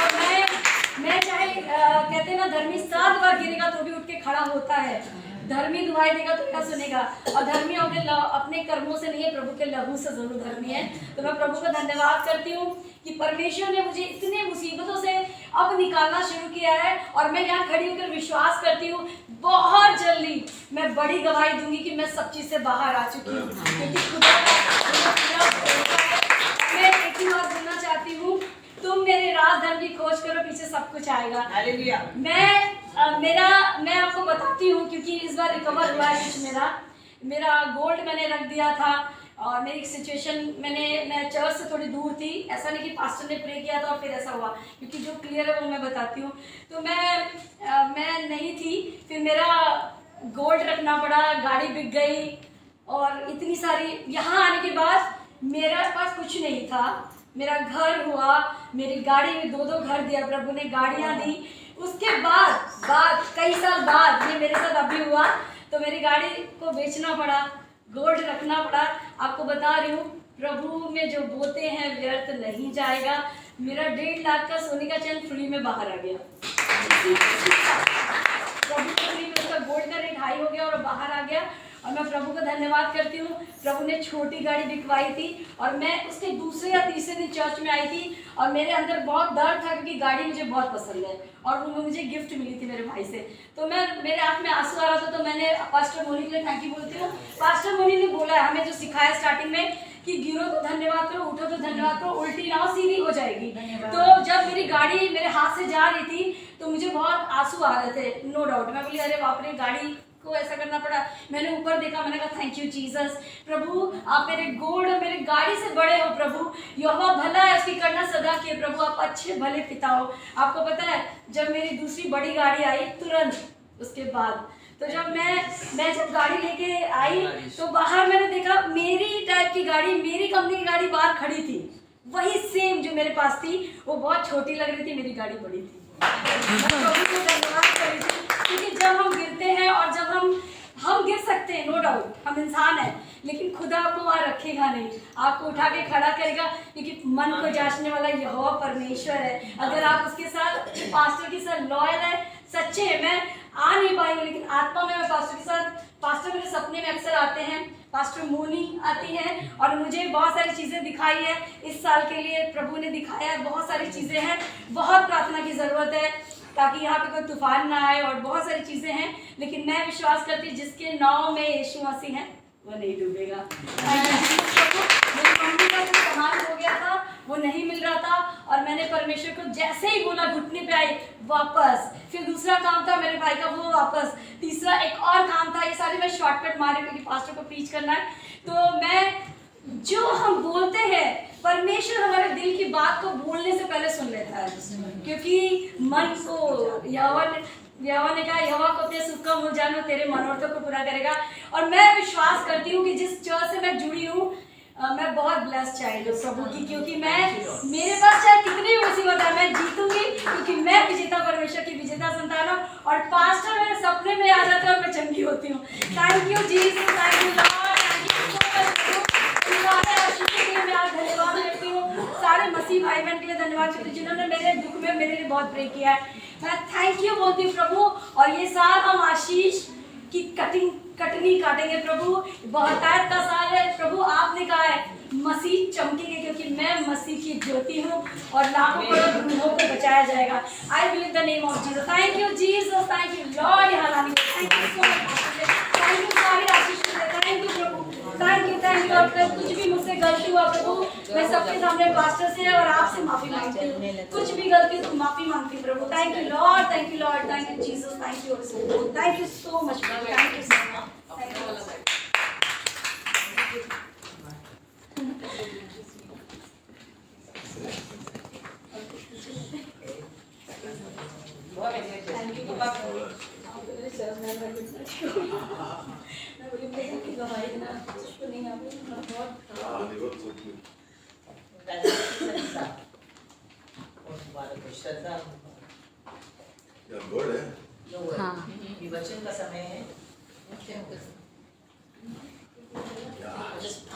मैं चाहे कहते हैं ना, धर्मी 7 बार गिरेगा तो भी उठ के खड़ा होता है, धर्मी दुहाई देगा तो क्या सुनेगा, और धर्मी अपने कर्मों से नहीं है, प्रभु के लहू से जरूर धर्मी है। तो मैं प्रभु का धन्यवाद करती हूँ कि परमेश्वर ने मुझे इतने मुसीबतों से अब निकालना शुरू किया है, और मैं यहाँ खड़ी होकर विश्वास करती हूँ बहुत जल्दी मैं बड़ी गवाही दूंगी कि मैं सब चीज से बाहर आ चुकी हूँ, क्योंकि खुदा मैं एक ही बात बोलना चाहती हूँ, तुम मेरे राज धर्म की खोज करो, पीछे सब कुछ आएगा। हालेलुया। मैं आपको बताती हूँ, क्योंकि इस बार रिकवर हुआ है कुछ, मेरा गोल्ड मैंने रख दिया था, और मेरी सिचुएशन मैं चर्च से थोड़ी दूर थी, ऐसा नहीं कि पास्टर ने प्रे किया था और फिर ऐसा हुआ, क्योंकि जो क्लियर है वो मैं बताती हूँ। तो मैं नहीं थी, फिर मेरा गोल्ड रखना पड़ा, गाड़ी बिक गई, और इतनी सारी, यहाँ आने के बाद मेरे पास कुछ नहीं था, मेरा घर हुआ, मेरी गाड़ी में 2 घर दिया प्रभु ने, गाड़ियाँ दी। उसके बाद कई साल बाद ये मेरे साथ अभी हुआ, तो मेरी गाड़ी को बेचना पड़ा, गोल्ड रखना पड़ा। आपको बता रही हूँ, प्रभु में जो बोते हैं व्यर्थ नहीं जाएगा। मेरा 1.5 लाख का सोने का चैन फ्री में बाहर आ गया, प्रभु के फ्री में उसका गोल्ड का रेट हाई हो गया और बाहर आ गया। और मैं प्रभु का धन्यवाद करती हूँ, प्रभु ने छोटी गाड़ी बिकवाई थी, और मैं उसके दूसरे या तीसरे दिन चर्च में आई थी, और मेरे अंदर बहुत डर था, क्योंकि गाड़ी मुझे बहुत पसंद है, और वो मुझे गिफ्ट मिली थी मेरे भाई से। तो मेरे आँख में आंसू आ रहा था, तो मैंने पास्टर मोनी के लिए थैंक यू बोलती हूँ। पास्टर मोनी ने बोला है हमें, जो सिखाया स्टार्टिंग में, कि गिरो तो धन्यवाद करो, उठो तो धन्यवाद करो, उल्टी ना हो सीधी हो जाएगी। तो जब मेरी गाड़ी मेरे हाथ से जा रही थी, तो मुझे बहुत आंसू आ रहे थे, नो डाउट। मैं बोली अरे बाप रे, गाड़ी को ऐसा करना पड़ा। मैंने ऊपर देखा, मैंने कहा थैंक यू जीसस, प्रभु आप मेरे गोल्ड और मेरे गाड़ी से बड़े हो प्रभु, यहोवा भला है, उसकी करना सदा किए प्रभु, आप अच्छे भले पिता हो। आपको पता है, जब मेरी दूसरी बड़ी गाड़ी आई, तुरंत उसके बाद, तो जब मैं जब गाड़ी लेके आई, तो बाहर मैंने देखा मेरी टाइप की गाड़ी, मेरी कंपनी की गाड़ी बाहर खड़ी थी, वही सेम जो मेरे पास थी, वो बहुत छोटी लग रही थी, मेरी गाड़ी बड़ी थी। प्रभु को धन्यवाद कर रही थी, क्योंकि जब हम गिरते हैं, और जब हम गिर सकते हैं, नो डाउट हम इंसान हैं, लेकिन खुदा आपको वहाँ रखेगा नहीं, आपको उठा के खड़ा करेगा, क्योंकि मन को जांचने वाला यहोवा परमेश्वर है। अगर आप उसके साथ, पास्टर के साथ लॉयल है, सच्चे हैं। मैं आ नहीं पाई हूँ, लेकिन आत्मा में मैं पास्टर के साथ, पास्टर मेरे सपने में अक्सर आते हैं, पास्टर मोनी आती हैं और मुझे बहुत सारी चीज़ें दिखाई है। इस साल के लिए प्रभु ने दिखाया है, बहुत सारी चीज़ें हैं, बहुत प्रार्थना की ज़रूरत है ताकि यहाँ पे कोई तूफान ना आए, और बहुत सारी चीज़ें हैं। लेकिन मैं विश्वास करती हूँ जिसके नाव में यीशु मसीह है वो नहीं डूबेगा। मेरी मम्मी का जो सामान हो गया था वो नहीं मिल रहा था, और मैंने परमेश्वर को जैसे ही बोला घुटने पे आई वापस। फिर दूसरा काम था मेरे भाई का, वो वापस। तीसरा एक और काम था। ये सारे मैं शॉर्टकट मारे क्योंकि पास्टर को प्रीच करना है। तो मैं, जो हम बोलते हैं, परमेश्वर हमारे दिल की बात को बोलने से पहले सुन लेता है, क्योंकि मन को यहोवा ने कहा, यहोवा को अपने सुख का मूल जानो, तेरे मनोरथों को पूरा करेगा। और मैं विश्वास करती हूँ कि जिस चर्च से मैं जुड़ी हूँ, मैं बहुत ब्लेस्ड चाइल्ड हूँ प्रभु की, क्योंकि मेरे पास चाहे कितनी भी मुसीबत है, मैं जीतूंगी, क्योंकि मैं विजेता परमेश्वर की विजेता संतान हूँ। और पास्टर मेरे सपने में आ जाते हैं और मैं चंगी होती हूँ। Thank you Jesus, thank you Lord, thank you so much. मैं आज धन्यवाद करती हूँ सारे मसीह भाई बहन के लिए, धन्यवाद करती हूँ जिन्होंने मेरे दुख में मेरे लिए बहुत प्रे किया है। मैं थैंक यू बोलती हूँ प्रभु। और ये साल हम आशीष की कटनी काटेंगे प्रभु। बहुतायत का साल है प्रभु, आपने कहा है मसीह चमकेंगे, क्योंकि मैं मसीह की ज्योति हूँ, और लाखों करोड़ रूहों को बचाया जाएगा। I believe the name of Jesus. Thank you Jesus, thank you Lord. यहाँ लाने के thank you so much, thank you सारी आशीष, thank you Prabhu, thank you, thank you. अगर कुछ भी मुझसे गलती हुआ प्रभु, मैं सबके सामने पास्टर से और आपसे माफी मांगती हूँ। कुछ भी गलती तो माफी मांगती हूँ प्रभु। Thank you Lord, thank you Lord, thank you Jesus, thank you, thank you so much, thank you so much, thank you. विवचन का समय है।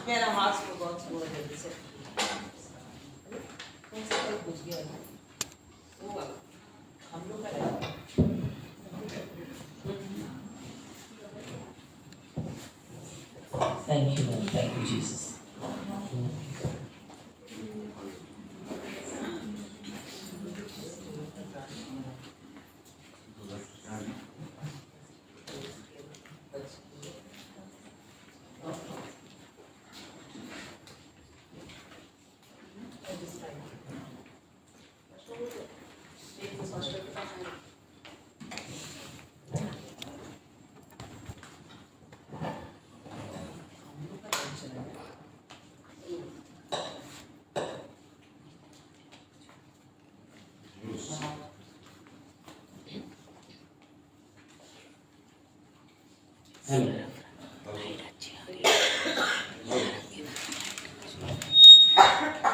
मेरा हाथ को बहुत हुआ जल्दी से कुछ गया हम लोग का। Thank you, Lord. Thank you, Jesus.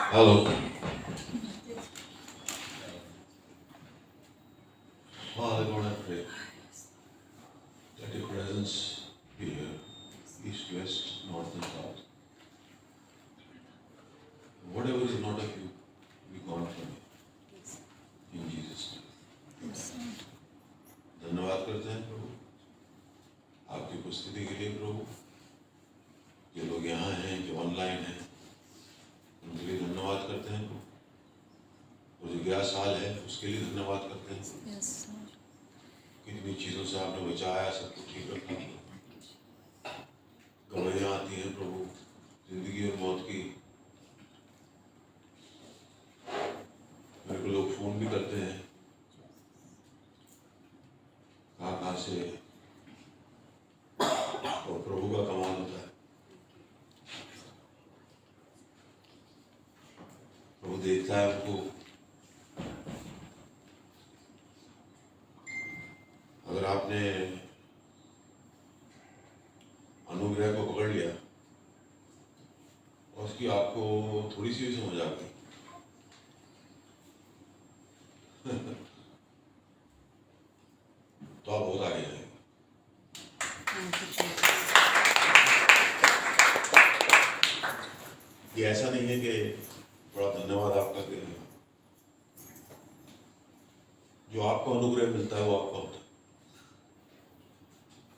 Hello. Father God, I pray that your presence be here, east, west, north and south. Whatever is not of you, be gone from me. In Jesus' name. धन्यवाद करते हैं प्रभु आपकी उपस्थिति के लिए प्रभु। जो लोग यहाँ हैं, जो ऑनलाइन हैं, उनके लिए धन्यवाद करते हैं प्रभु। और जो गया साल है उसके लिए धन्यवाद करते हैं। कितनी चीज़ों से आपने बचाया, सब कुछ ठीक रखा। गवाहियाँ आती हैं प्रभु जिंदगी और मौत की। मेरे को लोग फोन भी करते हैं कहाँ से, और प्रभु का कमाल होता है। प्रभु देखता है उनको। अगर आपने अनुग्रह को पकड़ लिया और उसकी आपको थोड़ी सी भी समझ आ गई तो आप बहुत आगे जाएंगे। ये ऐसा नहीं है कि बड़ा धन्यवाद आपका कि जो आपको अनुग्रह मिलता है वो आपका होता है,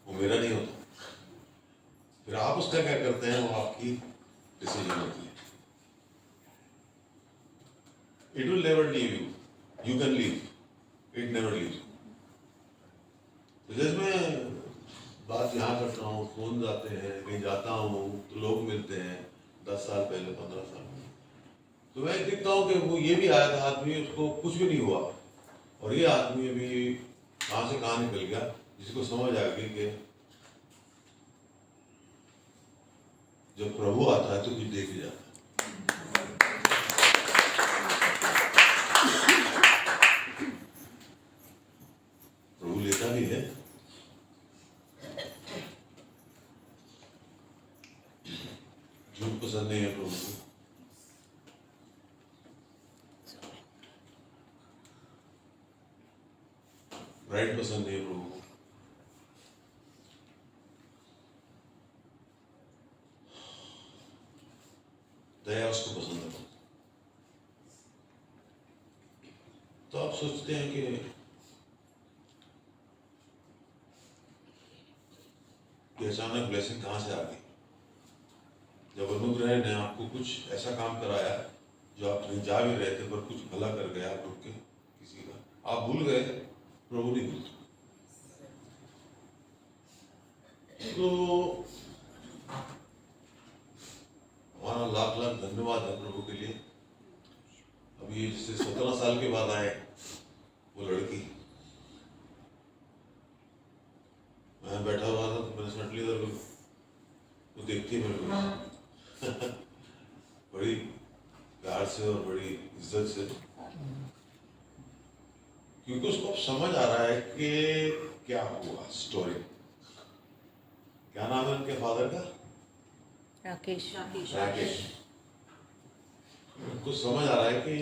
वो मेरा नहीं होता। फिर आप उसका क्या करते हैं वो आपकी डिसीजन होती है। It will never leave you, you can leave, it never leave. तो जैसे मैं बात यहाँ करता हूँ, फोन आते हैं, कहीं जाता हूँ तो लोग मिलते हैं 10 साल पहले, 15 साल पहले, तो मैं देखता हूँ कि वो ये भी आया था आदमी, उसको कुछ भी नहीं हुआ, और ये आदमी अभी कहाँ से कहाँ निकल गया, जिसको समझ आ गई कि जब प्रभु आता है तो कुछ देख ही जाता है। प्रभु लेता भी है, झूठ पसंद नहीं है प्रभु को। राइट पसंद नहीं है प्रभु को। दया उसको पसंद है। तो आप सोचते हैं कि अचानक ब्लेसिंग कहाँ से आ गई? जब अनुग्रह ने आपको कुछ ऐसा काम कराया जो आप नहीं जा भी रहे थे, पर कुछ भला कर गया आप रुक के किसी का, आप भूल गए, प्रभु नहीं भूलता। तो हमारा लाख लाख धन्यवाद है प्रभु के लिए। अभी जैसे 17 साल के बाद आए वो लड़की, मैं बैठा हुआ था तो मैंने सडनली इधर वो देखती है मेरे को बड़ी प्यार से और बड़ी इज्जत से, क्योंकि उसको अब समझ आ रहा है कि क्या हुआ स्टोरी। क्या नाम है उनके फादर का? राकेश। राकेश। उनको समझ आ रहा है कि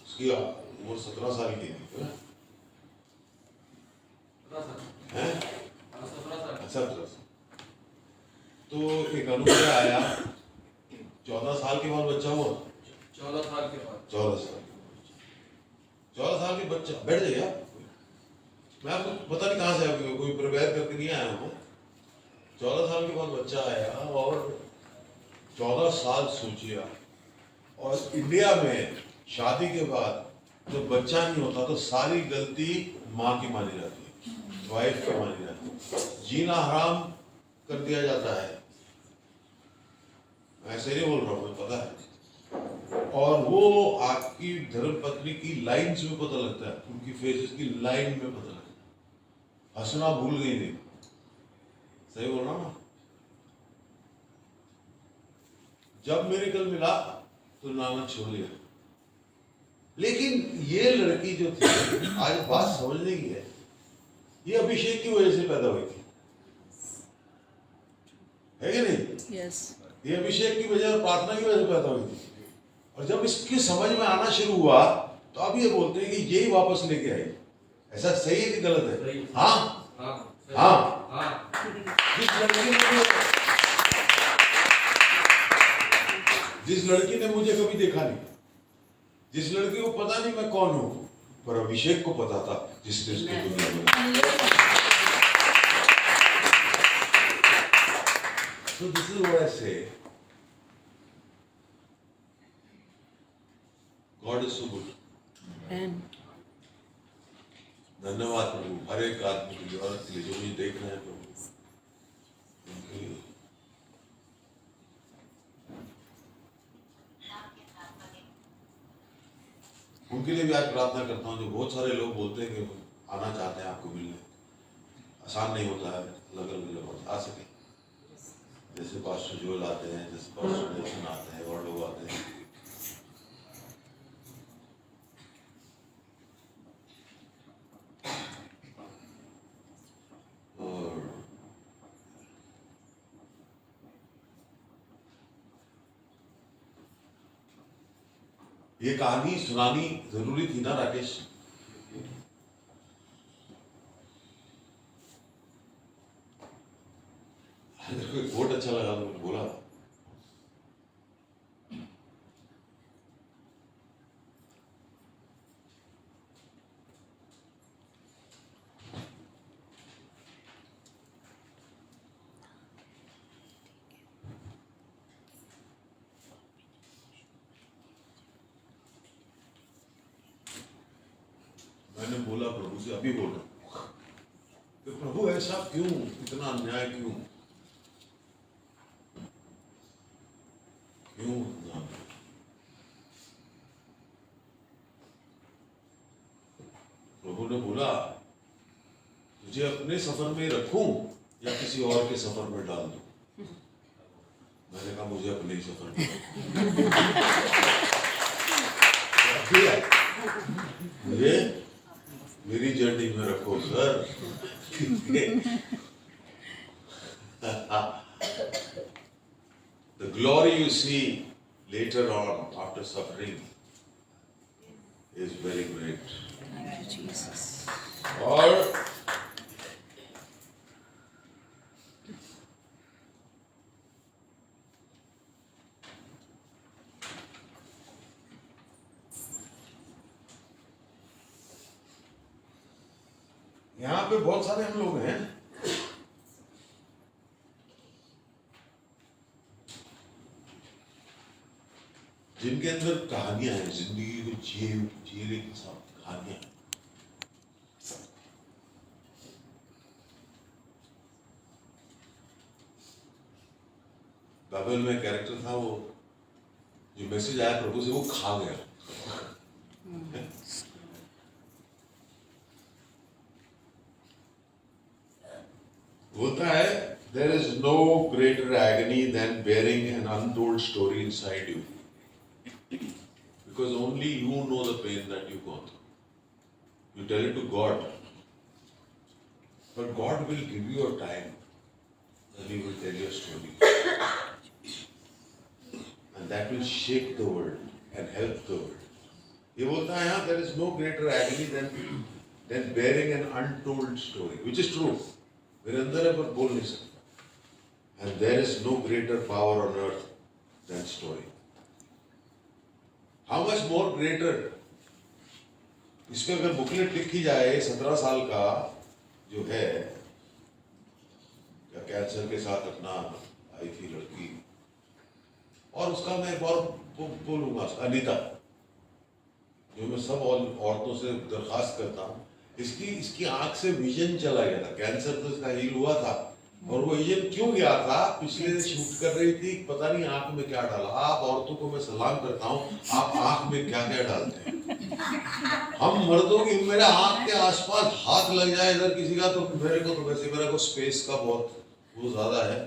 उसकी उम्र 17 साल की थी, है? 17 साल। तो एक अनुग्रह आया, 14 साल के बाद बच्चा हुआ। 14 साल के बाद 14 साल के बच्चा बैठ जाइए आप। मैं आपको पता नहीं कहाँ से कोई प्रिपेयर करके नहीं आया हूँ। 14 साल के बाद बच्चा आया और 14 साल सोचिए आप। और इंडिया में शादी के बाद जब बच्चा नहीं होता तो सारी गलती माँ की मानी जाती है, वाइफ की मानी जाती है, जीना हराम कर दिया जाता है। मैं ऐसे नहीं बोल रहा हूँ, मुझे पता है। और वो आपकी धर्मपत्नी की लाइन्स में पता लगता है, उनकी फेसेस की लाइन में पता लगता है। हंसना भूल गई नहीं, सही बोल रहा हूँ ना? जब मेरिकल मिला तो नाना छोड़ दिया। लेकिन ये लड़की जो थी, आज बात समझने की है, ये अभिषेक की वजह से पैदा हुई थी, है कि नहीं? यस। ये अभिषेक की वजह और प्रार्थना की वजह से पैदा हुई थी। और जब इसकी समझ में आना शुरू हुआ तो अब ये बोलते हैं कि यही वापस लेके आई। ऐसा सही है कि गलत है? सही। हाँ हाँ हाँ। हाँ। जिस लड़की ने मुझे कभी देखा नहीं, जिस लड़की को पता नहीं मैं कौन हूं, पर अभिषेक को पता था, जिसने उसको दुनिया में। So this is what I say. God is so good. धन्यवाद प्रभु हर एक आदमी के लिए, औरत के लिए जो मुझे देख रहे हैं प्रभु, उनके लिए भी आज प्रार्थना करता हूँ। जो बहुत सारे लोग बोलते हैं कि आना चाहते हैं आपको मिलने, आसान नहीं होता है, अलग अलग जगह आ सके। जैसे पास्टर जोल आते हैं, जैसे पास्टर नेल्सन आते हैं, और लोग आते हैं। और ये कहानी सुनानी जरूरी थी ना राकेश? कोट अच्छा लगा तो बोला। मैंने बोला प्रभु से, अभी बोला कि प्रभु ऐसा क्यों, इतना अन्याय क्यों क्यों ना? प्रभु ने बोला तुझे अपने सफर में रखूं या किसी और के सफर में डाल दूं? मैंने कहा मुझे अपने ही सफर में मुझे मेरी जर्नी में रखो sir. The glory you see later on after suffering is very great. Thank you, Jesus. और यहाँ पे बहुत सारे हम लोग हैं जिनके अंदर कहानियां हैं, जिंदगी को जीने के साथ कहानियां। बाइबल में कैरेक्टर था, वो जो मैसेज आया प्रभु से वो खा गया। होता है there is no greater agony than bearing an untold story inside you, because only you know the pain that you go through. You tell it to God, but God will give you a time and He will tell your story, and that will shake the world and help the world. ये बोलता है यहाँ there is no greater agony than bearing an untold story, which is true. मेरे अंदर है पर बोल नहीं सकता। And there is no greater power on earth than story. How much more greater? इस पे अगर बुकलेट लिखी जाए 17 साल का जो है, या कैंसर के साथ अपना आई थी लड़की, और उसका मैं एक और बोलूंगा अनीता, जो मैं सब औरतों से दरखास्त करता हूँ, इसकी आंख से विजन चला गया था। कैंसर तो इसका हील हुआ था, और वो विजन क्यों गया था? पिछले शूट कर रही थी, पता नहीं आंख में क्या डाला। आप औरतों को मैं सलाम करता हूँ, आप आंख में क्या क्या डालते हैं। हम मर्दों की, मेरे आंख के आसपास हाथ लग जाए इधर किसी का, तो मेरे को स्पेस का बहुत वो ज्यादा है,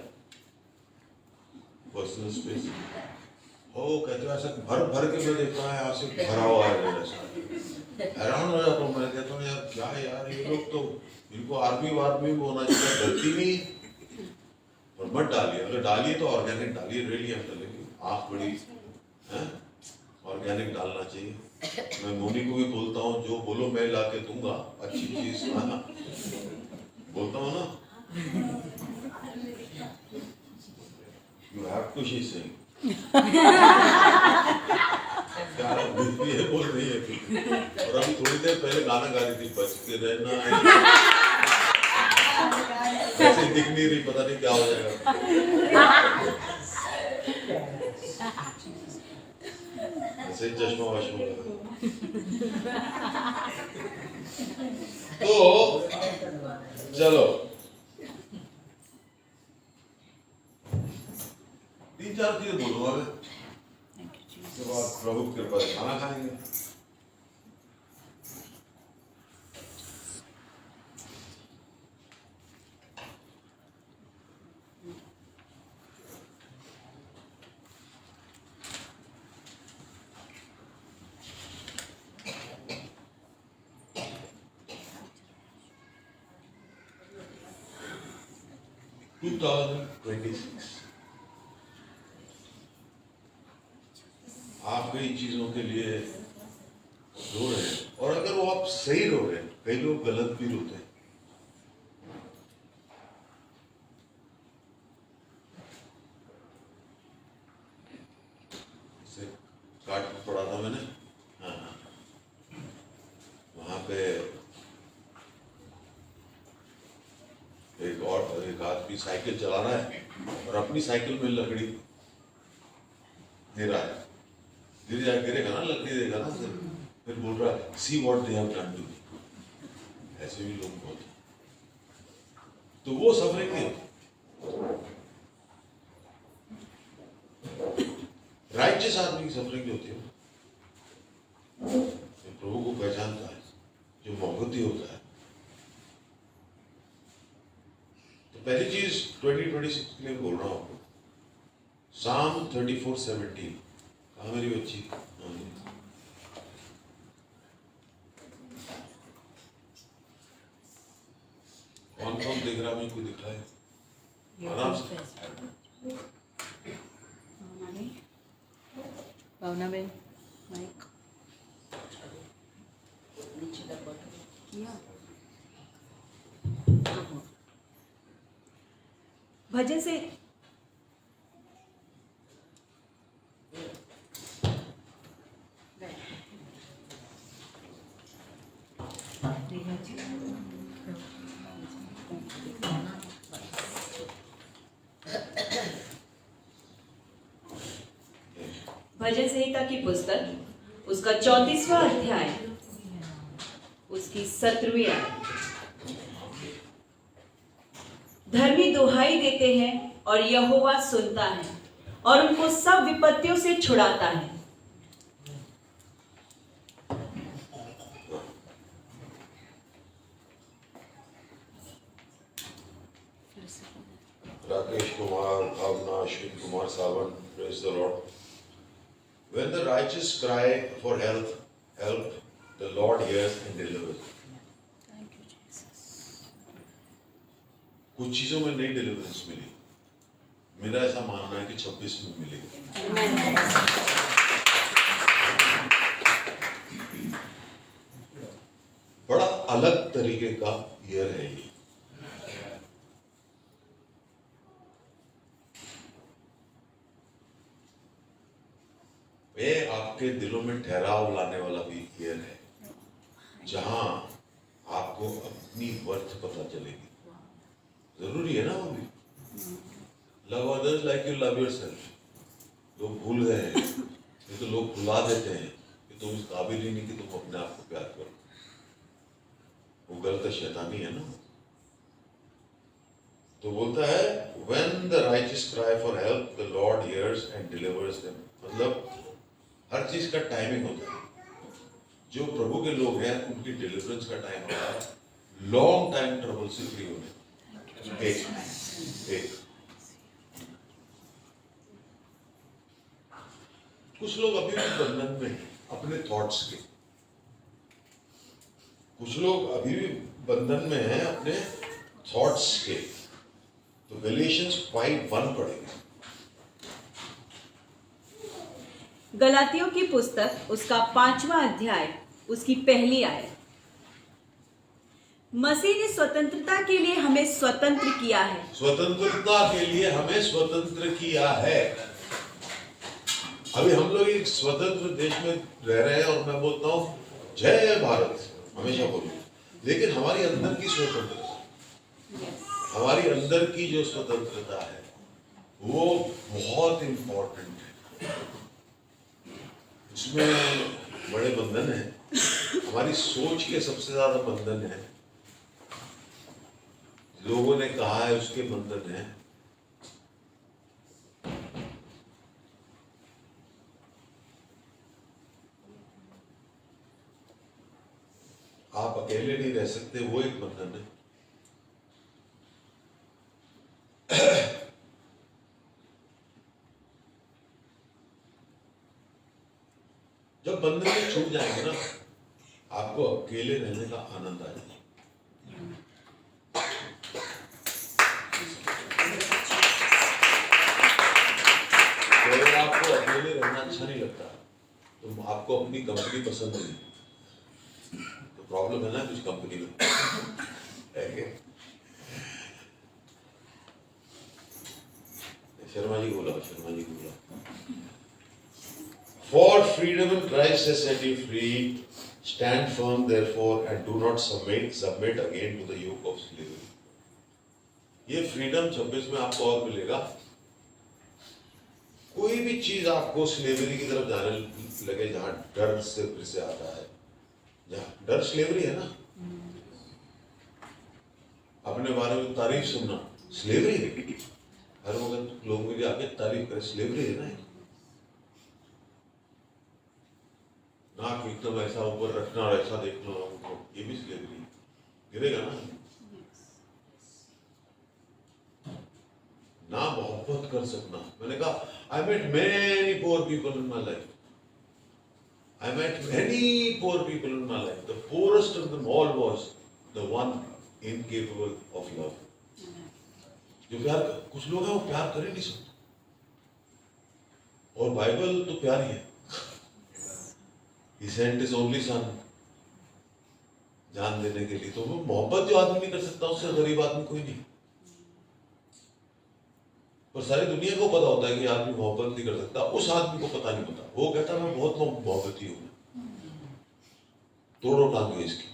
पर्सनल स्पेस। ओ कहते हैं ऐसा भर भर के मैं देखता हूँ, यहाँ से भरा हुआ है ऐसा, हैरान हो जाता हूँ। मैं कहता हूँ यार क्या यार, ये लोग तो, इनको आर्मी वार्मी में होना चाहिए, गलती नहीं। और मत डालिए, अगर डालिए तो ऑर्गेनिक डालिए, रियली हम डालेंगे। आँख बड़ी है, ऑर्गेनिक डालना चाहिए। मैं मोनी को भी बोलता हूँ, जो बोलो मैं ला के दूंगा, अच्छी चीज बोलता हूँ ना। You have to she saying, ये बोल रही है। और अभी थोड़ी देर पहले गाना गा रही थी, बच के रहना, ऐसे दिख नहीं रही, पता नहीं क्या हो जाएगा। ऐसे ही चश्मा वश्मा लगा। तो चलो 3-4 चीजें बोलूंगा मैं, उसके बाद प्रभु की कृपा से खाना खाएंगे। आप कई चीजों के लिए रो रहे हैं, और अगर वो आप सही रो रहे हैं, कई लोग गलत भी रोते हैं। इसे काट पड़ा था मैंने, हाँ, वहां पे एक आदमी साइकिल चला रहा है और अपनी साइकिल में लकड़ी दे रहा है, गिरेगा ना, लकड़ी देगा ना, फिर बोल रहा है see what they have done to me. ऐसे भी लोग बहुत हैं। तो वो सफरिंग नहीं होती। राइचियस आदमी की सफरिंग जो होती है, जो प्रभु को पहचानता है, जो मोहब्बती होता है। तो पहली चीज 2026 के लिए बोल रहा हूं आपको, Psalm 34:17। कहा मेरी बच्ची? कौन कौन देख रहा? मुझे कोई दिख रहा है? आराम से। भावना बेन माइक नीचे तक बढ़ो। किया। भजन से भजन संहिता की पुस्तक उसका 34वां अध्याय उसकी 17वीं आयत। धर्मी दुहाई देते हैं और यहोवा सुनता है और उनको सब विपत्तियों से छुड़ाता है। Rakesh Kumar, Bhavna, Ashwin Kumar, Savan, praise the Lord. When the righteous cry for help, the Lord hears and delivers. कुछ चीजों में नहीं डिलीवरेंस मिली, मेरा ऐसा मानना है कि 26 में मिलेगी। बड़ा अलग तरीके का ईयर है ये। ये आपके दिलों में ठहराव लाने वाला भी ईयर है, जहां आपको अपनी वर्थ पता चलेगी। जरूरी है ना वो भी। Love others like you love yourself. लोग भूल गए हैं, ये तो लोग भुला देते हैं कि तुम इस काबिल ही नहीं कि तुम अपने आप को प्यार करो। वो गलत शैतानी है ना। तो बोलता है when the righteous cry for help, the Lord hears and delivers them। मतलब हर चीज का टाइमिंग होता है। जो प्रभु के लोग हैं उनकी डिलीवरेंस का टाइम होता है लॉन्ग टाइम ट्रबल से फ्री होने। एक कुछ लोग अभी भी बंधन में हैं अपने थॉट्स के। कुछ लोग अभी भी बंधन में हैं अपने थॉट्स के। तो गैलेशियंस 5:1 पढ़ेंगे। गलातियों की पुस्तक उसका 5वां अध्याय उसकी पहली आयत। मसीह ने स्वतंत्रता के लिए हमें स्वतंत्र किया है। स्वतंत्रता के लिए हमें स्वतंत्र किया है। अभी हम लोग एक स्वतंत्र देश में रह रहे हैं और मैं बोलता हूँ जय भारत, हमेशा बोलूँ, लेकिन हमारी अंदर की स्वतंत्रता, हमारी अंदर की जो स्वतंत्रता है वो बहुत इंपॉर्टेंट है। उसमें बड़े बंधन है। हमारी सोच के सबसे ज्यादा बंधन है, लोगों ने कहा है उसके बंधन है। आप अकेले नहीं रह सकते, वो एक बंधन है। जब बंधन छूट जाएंगे ना, आपको अकेले रहने का आनंद आ जाएगा। अगर आपको अकेले रहना अच्छा नहीं लगता तो आपको अपनी कंपनी पसंद नहीं, तो प्रॉब्लम है ना कुछ कंपनी में है क्या? शर्मा जी बोला। For freedom in Christ has set you free. Stand firm therefore and do not submit again to the yoke of slavery. ये फ्रीडम 26 में आपको और मिलेगा। कोई भी चीज आपको स्लेवरी की तरफ जाने लगे, जहां डर से फिर से आता है, जहां डर स्लेवरी है ना, अपने बारे में तारीफ सुनना स्लेवरी है। हर वक्त लोग मुझे आके तारीफ करें, स्लेवरी है ना। नाक एकदम ऐसा ऊपर रखना और ऐसा देखना उनको, ये भी स्लेवरी है, गिरेगा ना। ना मोहब्बत कर सकना। मैंने कहा I met many poor people in my life, I met many poor people in my life. The poorest of them all was the one incapable of love. जो प्यार, कुछ लोग हैं वो प्यार कर ही नहीं सकते, और बाइबल तो प्यार ही है। He sent his only son जान देने के लिए। तो वो मोहब्बत जो आदमी नहीं कर सकता, उससे गरीब आदमी कोई नहीं। पर सारी दुनिया को पता होता है कि आदमी मोहब्बत नहीं कर सकता, उस आदमी को पता नहीं होता। वो कहता मैं बहुत मोहब्बती हूँ, तोड़ो टांगे इसकी।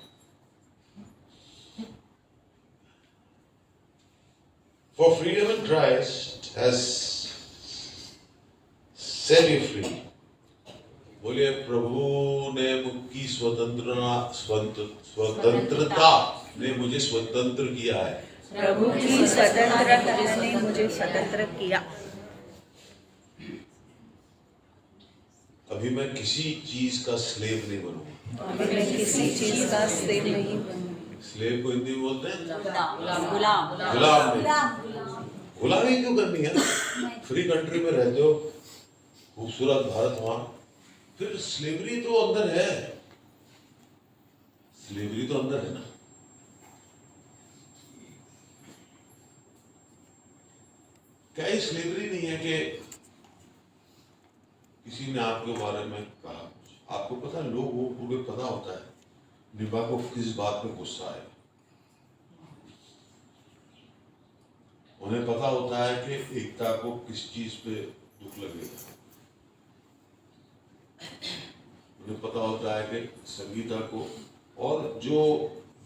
For freedom in Christ has set you free. बोलिए प्रभु ने मुझकी स्वतंत्रता ने मुझे स्वतंत्र किया है। प्रभु की स्वतंत्रता ने मुझे स्वतंत्र किया। अभी मैं किसी चीज का स्लेव नहीं बनूंगा। अभी मैं किसी चीज का स्लेव नहीं बनूंगा। स्लेव को हिंदी में बोलते हैं गुलाम। गुलाम नहीं। गुलामी क्यों करनी है? फ्री कंट्री में रहते हो, खूबसूरत भारत वहां, फिर स्लेवरी तो अंदर है। स्लेवरी तो अंदर है ना। क्या ये स्लेवरी नहीं है कि किसी ने आपके बारे में कहा, आपको पता है, लोग वो पूरे पता होता है निभा को किस बात पे गुस्सा है, उन्हें पता होता है कि एकता को किस चीज पे दुख लगेगा, उन्हें पता होता है कि संगीता को, और जो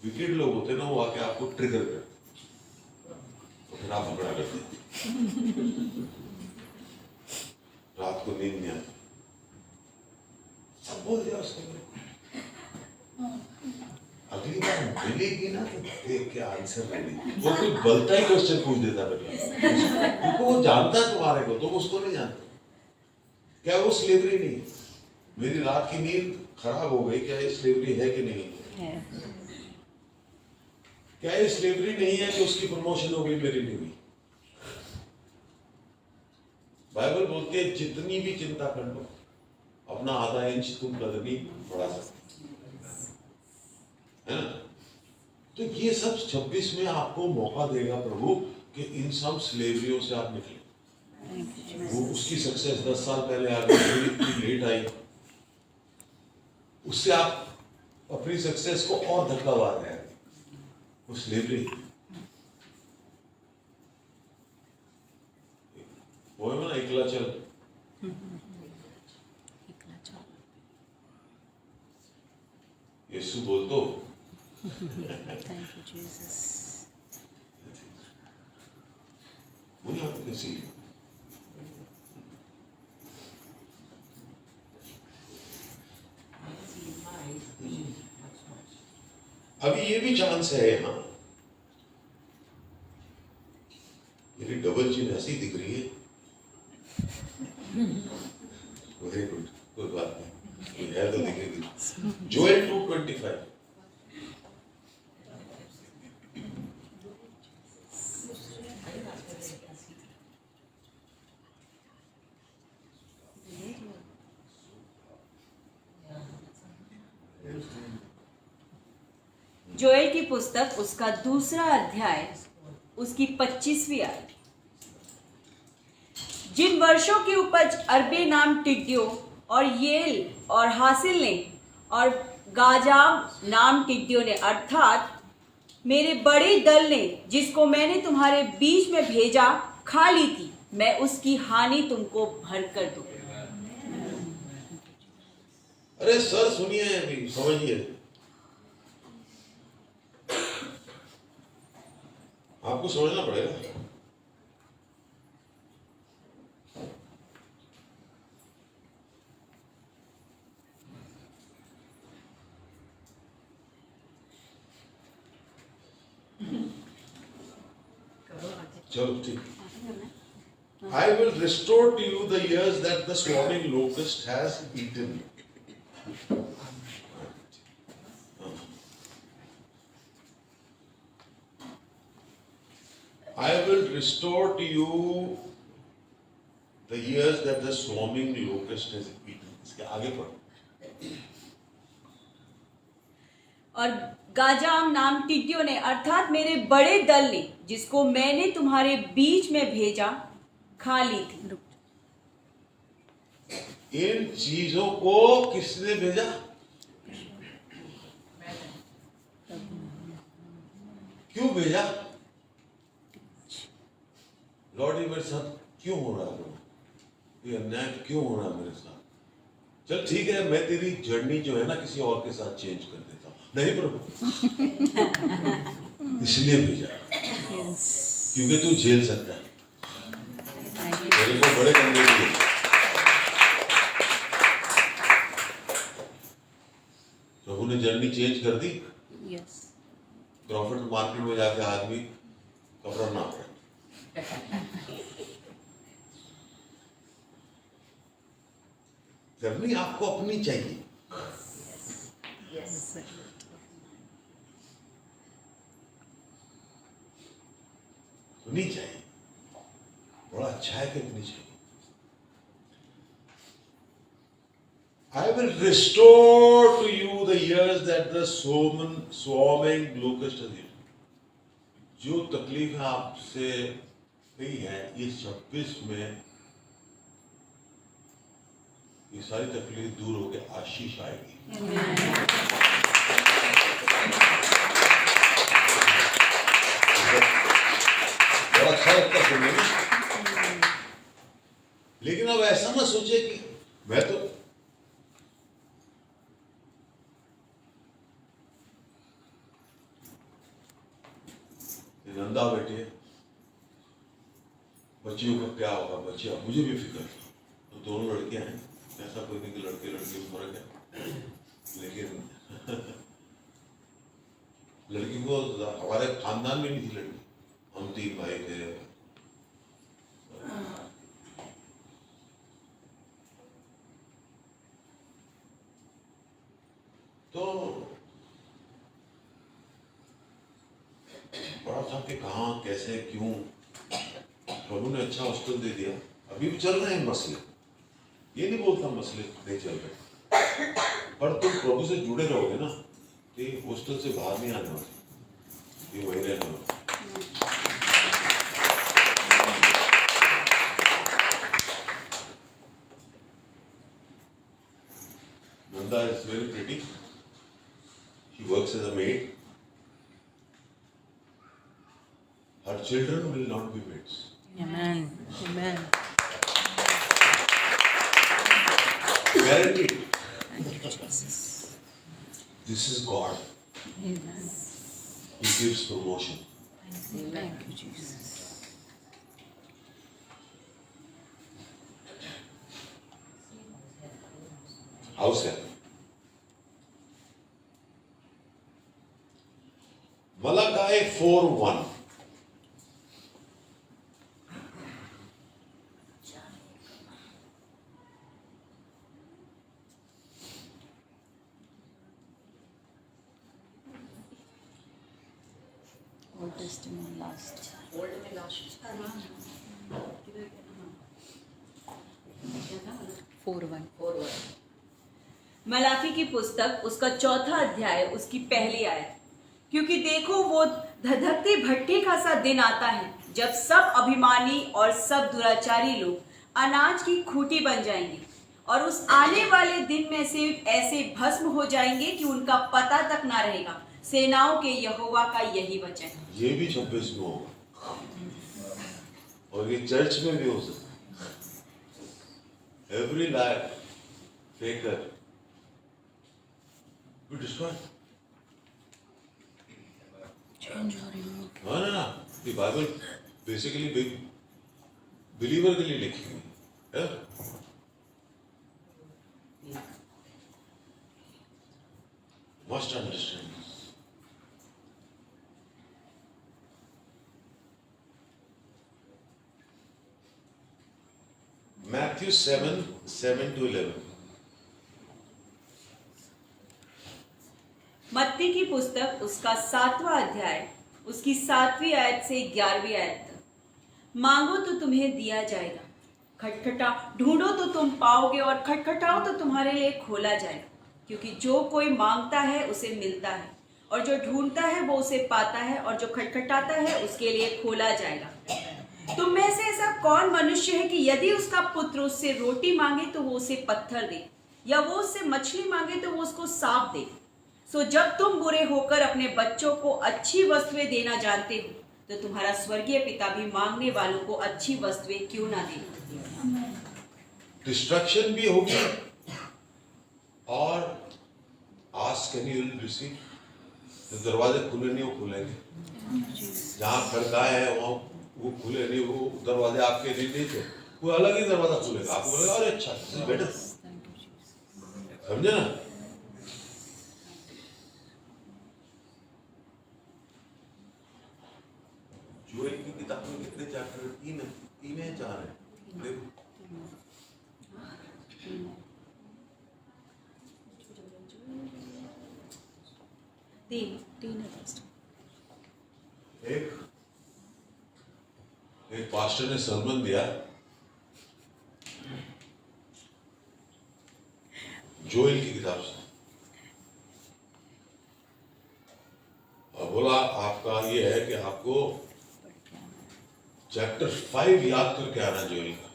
विकेट लोग होते हैं ना वो आके आपको ट्रिगर करते, तो फिर आप झगड़ा करते हैं, रात को नींद नहीं आती। सब बोल दिया उसने, अगली बार मिलेगी ना तो देख के आंसर रेडी। वो कोई गलता ही क्वेश्चन पूछ देता है, क्योंकि वो जानता है तुम्हारे को, तुम उसको नहीं जानते। क्या वो स्लेवरी नहीं है? मेरी रात की नींद खराब हो गई, क्या ये स्लेवरी है कि नहीं है? क्या ये स्लेवरी नहीं है कि उसकी प्रमोशन हो गई, मेरी नहीं हुई? बाइबल बोलती है जितनी भी चिंता कर लो, अपना आधा इंच तुम कदम ही बढ़ा सकते है ना। तो ये सब 26 में आपको मौका देगा प्रभु कि इन सब स्लेवरियों से आप निकले। वो उसकी सक्सेस 10 साल पहले आ गई, इतनी लेट आई, उससे आप अपनी सक्सेस को और धक्का मार रहे हैं। वो स्लेवरी वो है ना, एकला चल। यीशु बोल दो। Thank you, Jesus. मुझे आपको कैसी अभी ये भी चांस है यहाँ, मेरी डबल चिन्ह ऐसी दिख रही है। वेरी गुड, कोई बात नहीं, कोई है तो दिखेगी। जोएल 2:25 जोएल की पुस्तक उसका 2 अध्याय उसकी 25वीं आयत। जिन वर्षों की उपज अरबे नाम टिड्डियों और येल और हासिल ने और गाजाम नाम टिड्डियों ने, अर्थात मेरे बड़े दल ने, जिसको मैंने तुम्हारे बीच में भेजा, खा ली थी, मैं उसकी हानि तुमको भर कर दूं। अरे सर सुनिए, अभी समझिए, आपको समझना पड़ेगा। चलो ठीक. I will restore to you the years that the swarming locust has eaten. I will restore to you the years that the swarming locust has eaten. इसके आगे पढ़ो. और गाजाम नाम टिड्डियों ने अर्थात मेरे बड़े दल ने जिसको मैंने तुम्हारे बीच में भेजा खा ली थी. इन चीजों को किसने भेजा? क्यों भेजा? लॉर्ड ये मेरे साथ क्यों हो रहा है प्रभु? ये अन्याय क्यों हो रहा है मेरे साथ? चल ठीक है, मैं तेरी जर्नी जो है ना किसी और के साथ चेंज कर देता हूँ. नहीं प्रभु, इसलिए भेजा क्योंकि तू झेल सकता है. मेरे को बड़े कंधे दिए. प्रभु ने जर्नी चेंज कर दी. क्रॉफर्ड मार्केट में जाके आदमी कपड़ा नाप रहा. जर्नी आपको अपनी चाहिए. सुनी चाहिए. बड़ा अच्छा है कि अपनी चाहिए. I will restore to you the years that the swarming locust has eaten. जो तकलीफ आपसे गई है ये 26 में ये सारी तकलीफ दूर होकर आशीष आएगी. बड़ा अच्छा लगता सुनने में. लेकिन अब ऐसा ना सोचे कि मैं तो नंदा बेटे बच्चियों का क्या होगा. बच्चियां मुझे भी फिक्र था. तो दोनों लड़कियां हैं. ऐसा कोई नहीं कि लड़के लड़की में फर्क है. लेकिन लड़की को हमारे खानदान में नहीं थी लड़की. हम 3 भाई थे. तो बड़ा था कि कहाँ कैसे क्यों. प्रभु ने अच्छा हॉस्टल दे दिया. अभी भी चल रहे हैं मसले. ये नहीं बोलता मसले नहीं चल रहे, पर तुम प्रभु से जुड़े रहोगे ना तो ये हॉस्टल से बाहर नहीं आने वाले. ये वही रहने वाले. Nanda is very pretty. She works as a maid. Her children will not be maids. Amen. Amen. Guaranteed. Thank you, Jesus. This is God. Amen. He gives promotion. Thank you, Jesus. House है. Malachi 4:1. Old Testament last. Old में last 4:1. Malachi की पुस्तक उसका 4था अध्याय उसकी पहली आयत. क्योंकि देखो वो धधकते भट्टे का सा दिन आता है जब सब अभिमानी और सब दुराचारी लोग अनाज की खूंटी बन जाएंगे और उस आने वाले दिन में से ऐसे भस्म हो जाएंगे कि उनका पता तक ना रहेगा. सेनाओं के यहोवा का यही वचन. ये भी 26 में होगा और ये चर्च में भी हो सकता है. Every liar, faker, be destroyed. Change or remove. हाँ ना. ये बाइबल बेसिकली बिलीवर के लिए लिखी हुई है. Must understand this. Matthew 7:7-11. मत्ती की पुस्तक उसका 7वां अध्याय उसकी 7वीं आयत से 11वीं आयत तक। मांगो तो तुम्हें दिया जाएगा, ढूंढो तो तुम पाओगे, और खटखटाओ तो तुम्हारे लिए खोला जाएगा। क्योंकि जो कोई मांगता है उसे मिलता है, और जो ढूंढता है वो उसे पाता है, और जो खटखटाता है उसके लिए खोला जाएगा। तुम में से ऐसा कौन मनुष्य है कि यदि उसका पुत्र उससे रोटी मांगे तो वो उसे पत्थर दे, या वो उससे मछली मांगे तो वो उसको सांप दे? सो जब तुम बुरे होकर अपने बच्चों को अच्छी वस्तुएं देना जानते हो, तो तुम्हारा स्वर्गीय पिता भी मांगने वालों को अच्छी वस्तुएं क्यों ना दे। डिस्ट्रक्शन भी होगी और ask and you will receive. जो दरवाजे खुले नहीं वो खुलेंगे, जहाँ खड़काए हैं वहाँ वो खुले नहीं, वो दरवाजे आपके लिए नहीं थे, वो अलग ही दरवाजा खुलेगा, आपको बोलेगा अरे अच्छा बेटर, समझे ना। जोएल की किताब में कितने चैप्टर? 3 है 4 है, देखो। तीन है पास्टर। एक पास्टर ने सरमन दिया जोएल की किताब से, और बोला आपका ये है कि आपको चैप्टर 5 याद करके आना जोएल का।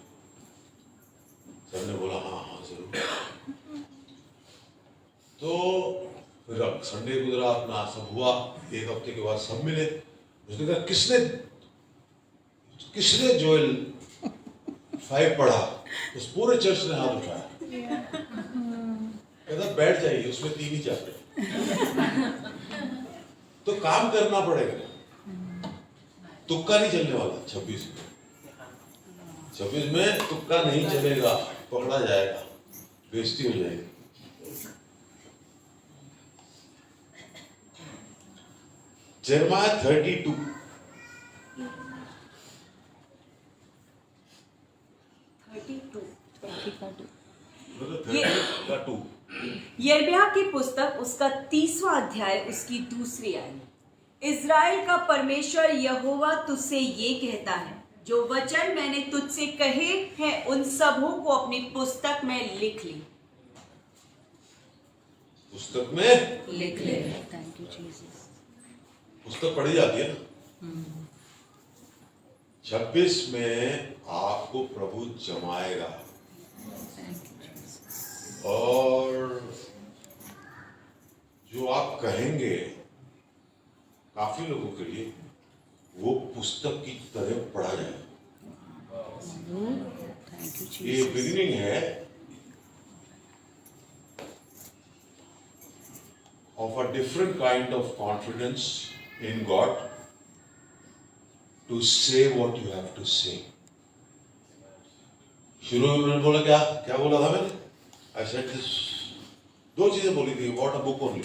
सर ने बोला हाँ हाँ जरूर। तो फिर अब संडे गुजरा, अपना सब हुआ, एक हफ्ते के बाद सब मिले। उसने कहा किसने जोएल 5 पढ़ा? उस पूरे चर्च ने हाथ उठाया। कहता बैठ जाइए, उसमें 3 ही चैप्टर। तो काम करना पड़ेगा, तुक्का नहीं चलने वाला। 26 में तुक्का नहीं चलेगा, पकड़ा जाएगा, बेइज्जती हो जाएगी। Jeremiah 32 यिर्मयाह की पुस्तक उसका 30वां अध्याय उसकी 2री आयत। इज़राइल का परमेश्वर यहोवा तुझसे ये कहता है, जो वचन मैंने तुझसे कहे हैं उन सबों को अपनी पुस्तक में लिख ले। पुस्तक में लिख ले। Thank you Jesus. पुस्तक पढ़ी जाती है ना। 26 में आपको प्रभु जमाएगा, और जो आप कहेंगे काफी लोगों के लिए वो पुस्तक की तरह पढ़ा जाएगा। थैंक यू ये जीसस। बिगिनिंग है of a different kind of confidence in God to say what you have to say. शुरू में मैंने बोला क्या बोला था मैंने? I said this, 2 चीजें बोली थी, what a book only.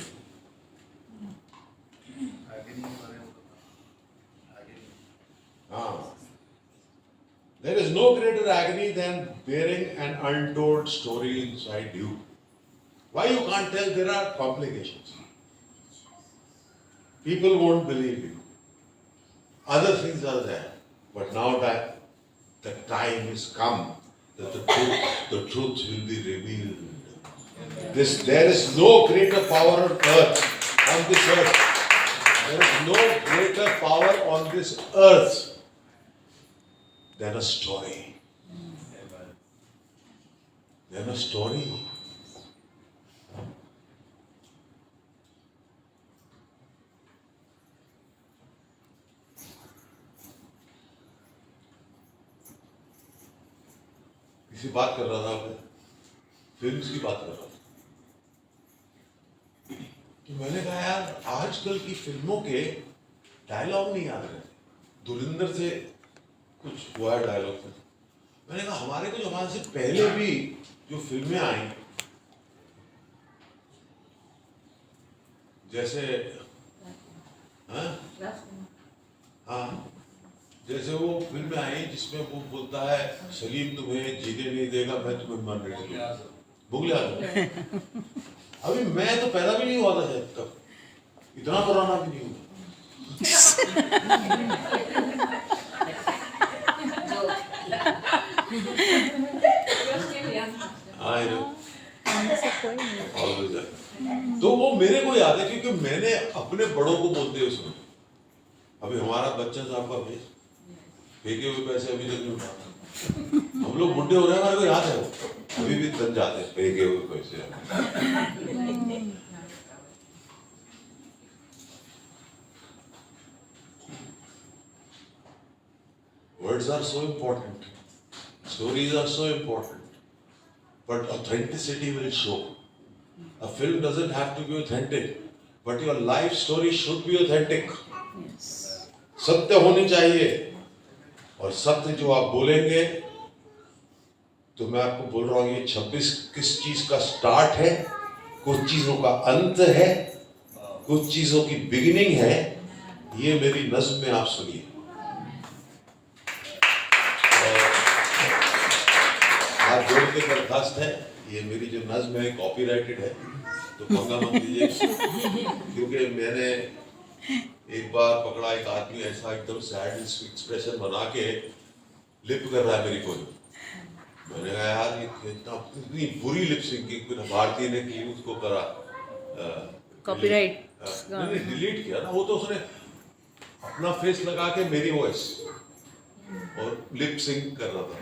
There is no greater agony than bearing an untold story inside you. Why you can't tell? There are complications. People won't believe you. Other things are there. But now that the time has come that the truth will be revealed. There is no greater power on earth, on this earth. There is no greater power on this earth than a story. Than a story. किसी बात कर रहा था, मैं films की बात कर रहा था, तो मैंने कहा यार आजकल की फिल्मों के डायलॉग नहीं याद रहते। धुरंधर से कुछ हुआ है डायलॉग में, मैंने कहा हमारे को जमाने से पहले भी जो फिल्में आई, जैसे हाँ जैसे वो फिल्म आई जिसमें वो बोलता है सलीम तुम्हें जीने नहीं देगा, मैं तुम्हें मरने दूंगा। मुगले आजम। अभी मैं तो पैदा भी नहीं हुआ था शायद तब, इतना पुराना भी नहीं हुआ। तो वो मेरे को याद है क्योंकि मैंने अपने बड़ों को बोलते हुए सुना। अभी हमारा बच्चा साहब का भेज फेंके हुए पैसे अभी तक नहीं उठाता। हम लोग बुढ़े हो रहे हैं, हमारे को याद है वो अभी भी तन जाते हैं फेंके हुए पैसे। Words are so important, stories are so important, but authenticity will show. A film doesn't have to be authentic, but your life story should be authentic. Yes. सत्य होनी चाहिए, और सत्य जो आप बोलेंगे, तो मैं आपको बोल रहा हूँ ये 26 किस चीज का स्टार्ट है, कुछ चीजों का अंत है, कुछ चीजों की बिगिनिंग है। ये मेरी नज्म में आप सुनिए। आप जोड़ के बर्खास्त है, ये मेरी जो नज्म है कॉपीराइटेड है, तो पंगा मत लीजिए, क्योंकि मैंने एक बार पकड़ा एक आदमी ऐसा एकदम सैड एक्सप्रेशन बना के लिप कर रहा है मेरी कोई। मैंने कहा यार ये इतनी बुरी लिप सिंकिंग भारतीय ने की, उसको करा कॉपीराइट डिलीट किया ना, वो तो उसने अपना फेस लगा के मेरी वॉइस और लिप सिंक कर रहा था।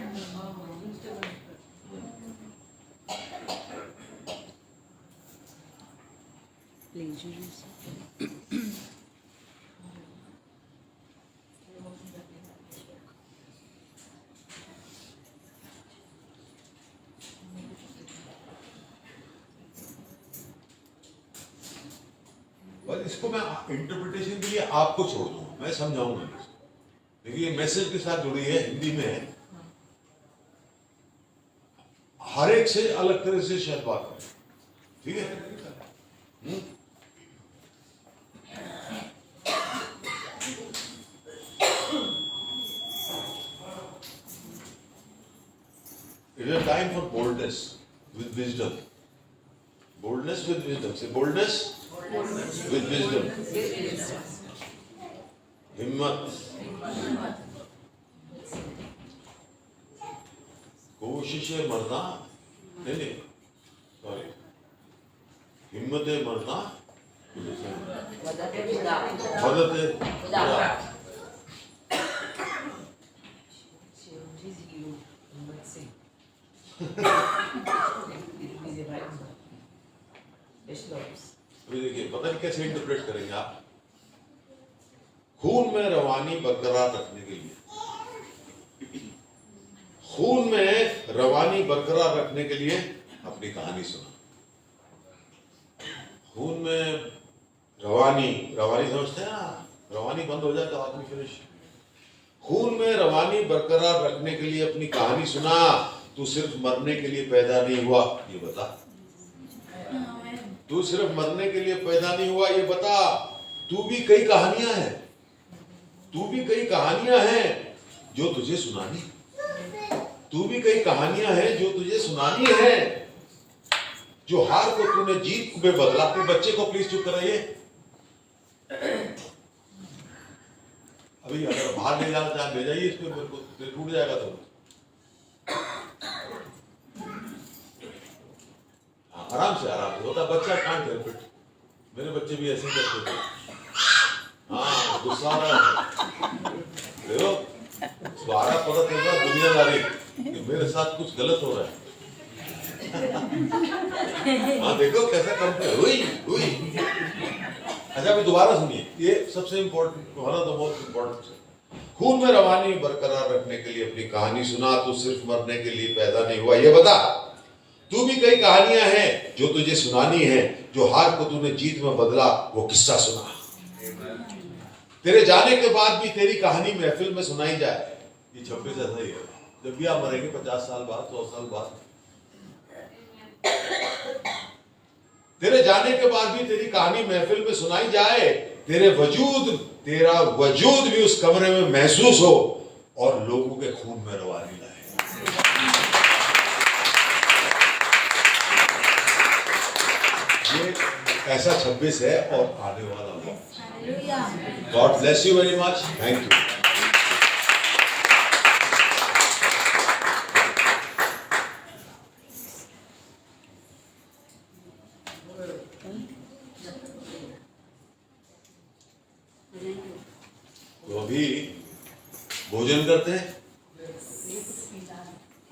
बस इसको मैं इंटरप्रिटेशन के लिए आपको छोड़ दूंगा, मैं समझाऊंगा, लेकिन ये मैसेज के साथ जुड़ी है, हिंदी में है, हर एक से अलग तरह से शायद बात करें, ठीक है? It is a time for boldness with wisdom. Boldness with wisdom. Say boldness with wisdom. हिम्मत, कोशिश मरना नहीं, सॉरी, हिम्मत मरना, मदद खुदा। देखिए पता नहीं कैसे इंटरप्रेट करेंगे आप। खून में रवानी बरकरार रखने के लिए, खून में रवानी बरकरार रखने के लिए अपनी कहानी सुना। खून में रवानी समझते हैं ना, रवानी बंद हो जाए तो आदमी फिनिश। खून में रवानी बरकरार रखने के लिए अपनी कहानी सुना। तू सिर्फ मरने के लिए पैदा नहीं हुआ, ये बता। तू सिर्फ मरने के लिए पैदा नहीं हुआ, ये बता। तू भी कई कहानियां हैं, तू भी कई कहानियां हैं जो तुझे सुनानी, तू भी कई कहानियां हैं जो तुझे सुनानी है। जो हार को तूने जीत में बदला। अपने बच्चे को प्लीज चुप कराइए। अभी अगर बाहर ले जाना चाहे ले जाइए, इसमें मेरे को टूट जाएगा तो। आराम से होता बच्चा कांट हेल्प इट। मेरे बच्चे भी ऐसे करते थे। हाँ गुस्सा आ रहा है, देखो सारा पता चलता है दुनियादारी कि मेरे साथ कुछ गलत हो रहा है। हाँ देखो कैसा करते हुई। अच्छा अभी दोबारा सुनिए, ये सबसे important, one of the most important. खून में रवानी बरकरार रखने के लिए अपनी कहानी सुना। तू सिर्फ मरने के लिए पैदा नहीं हुआ, ये बता। तू भी कई कहानियां हैं जो तुझे सुनानी है। जो हार को तूने जीत में बदला, वो किस्सा सुना। तेरे जाने के बाद भी तेरी कहानी महफिल में सुनाई जाए। ये 26 ऐसा ही है। जब भी आप मरेंगे 50 साल बाद, 100 साल बाद, तेरे जाने के बाद भी तेरी कहानी महफिल में सुनाई जाए। तेरा वजूद भी उस कमरे में महसूस हो और लोगों के खून में रवानी लाए। ये ऐसा 26 है और आने वाला वक्त। God bless you very much. Thank you. तो अभी भोजन करते हैं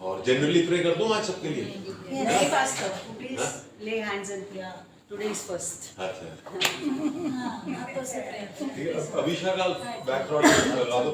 और जनरली प्रे कर दूं आज सबके लिए। Yes, Pastor. Please lay hands on prayer. Today is first. अच्छा ठीक है। अभिषा का बैकग्राउंड लगा दो।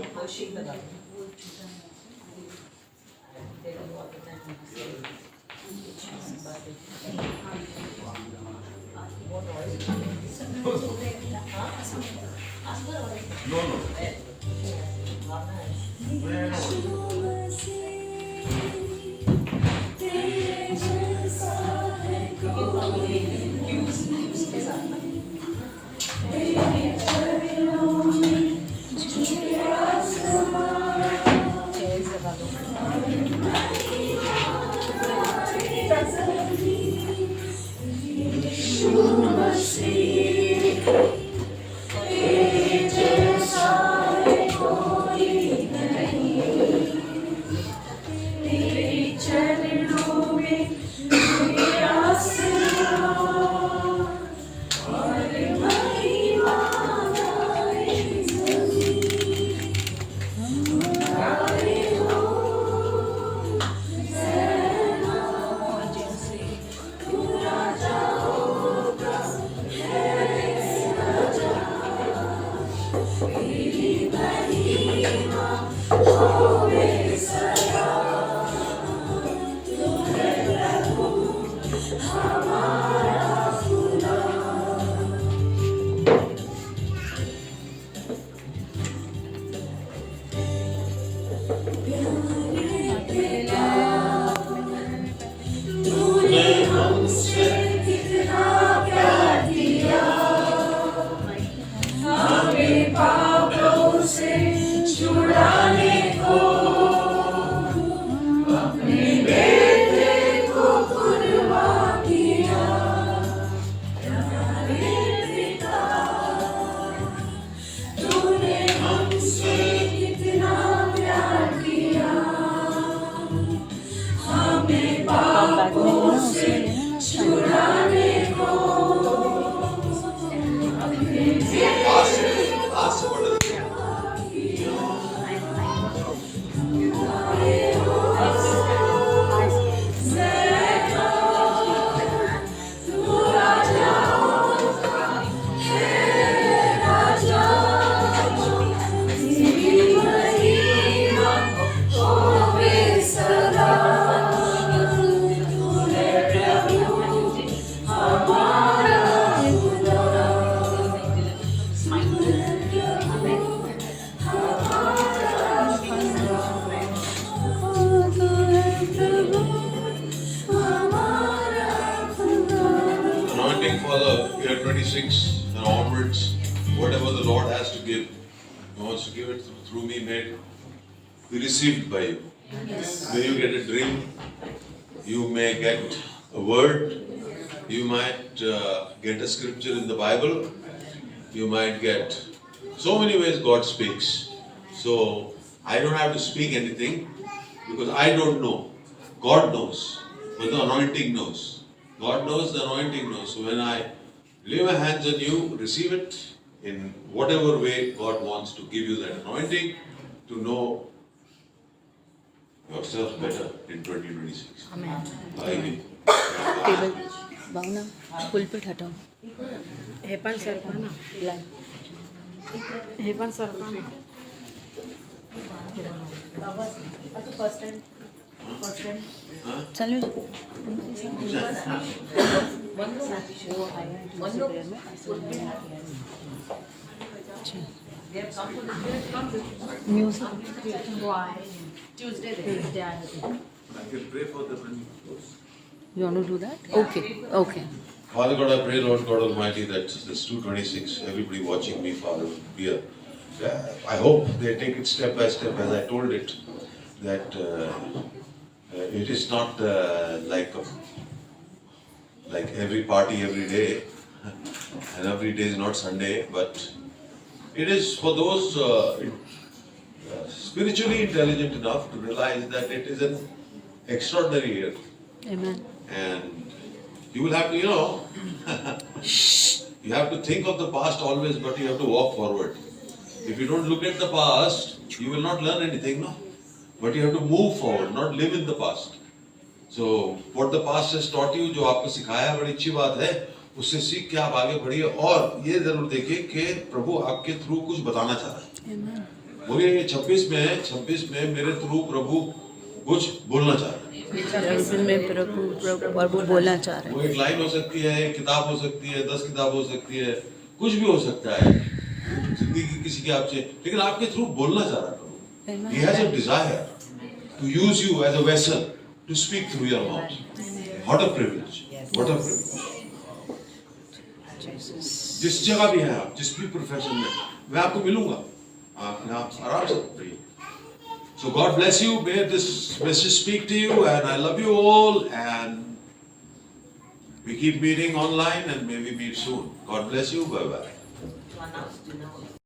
For the year 26 and onwards, whatever the Lord has to give, He wants to give it through me, may it be received by you. May you get a dream, you may get a word, you might get a scripture in the Bible, you might get so many ways God speaks. So I don't have to speak anything because I don't know. God knows, but the anointing knows. God knows, the anointing knows. So when I lay my hands on you, receive it in whatever way God wants to give you that anointing to know yourself better in 2026. Amen. Amen. Table भावना pulpit हटाओ हे पण सरका ना हे पण सरका ना चलो music Tuesday I can pray for them and close. You want to do that? Okay. Father God, I pray, Lord God Almighty, that this 226, everybody watching me, Father, would be a I hope they take it step by step, as I told it, that it is not like every party every day, and every day is not Sunday, but it is for those spiritually intelligent enough to realize that it is an extraordinary year. Amen. And you will have to, you have to think of the past always, but you have to walk forward. If you don't look at the past, you will not learn anything, no? But you have to move forward, not live in the past. So, what the past has taught you, जो आपको सिखाया बड़ी अच्छी बात है, उससे सीख के आप आगे बढ़िए और ये जरूर देखिए कि प्रभु आपके थ्रू कुछ बताना चाह रहा है। बोलिए 26 में मेरे थ्रू प्रभु कुछ बोलना चाह रहा है। में प्रभु बोलना चाह रहे हैं। वो एक लाइन हो सकती है, एक किताब हो सकती है, 10 किताब हो सकती है, कुछ भी हो सकता है जिंदगी किसी के आपसे, लेकिन आपके थ्रू बोलना चाह रहा है प्रभु। He has a desire to use you as a vessel to speak through your mouth. What a privilege! What a privilege! जिस जगह भी हैं आप, जिस भी प्रोफेशन में, मैं आपको मिलूंगा, आप आराम से रहिए। So God bless you. May this message speak to you, and I love you all. And we keep meeting online, and may we meet soon. God bless you. Bye bye. To announce dinner.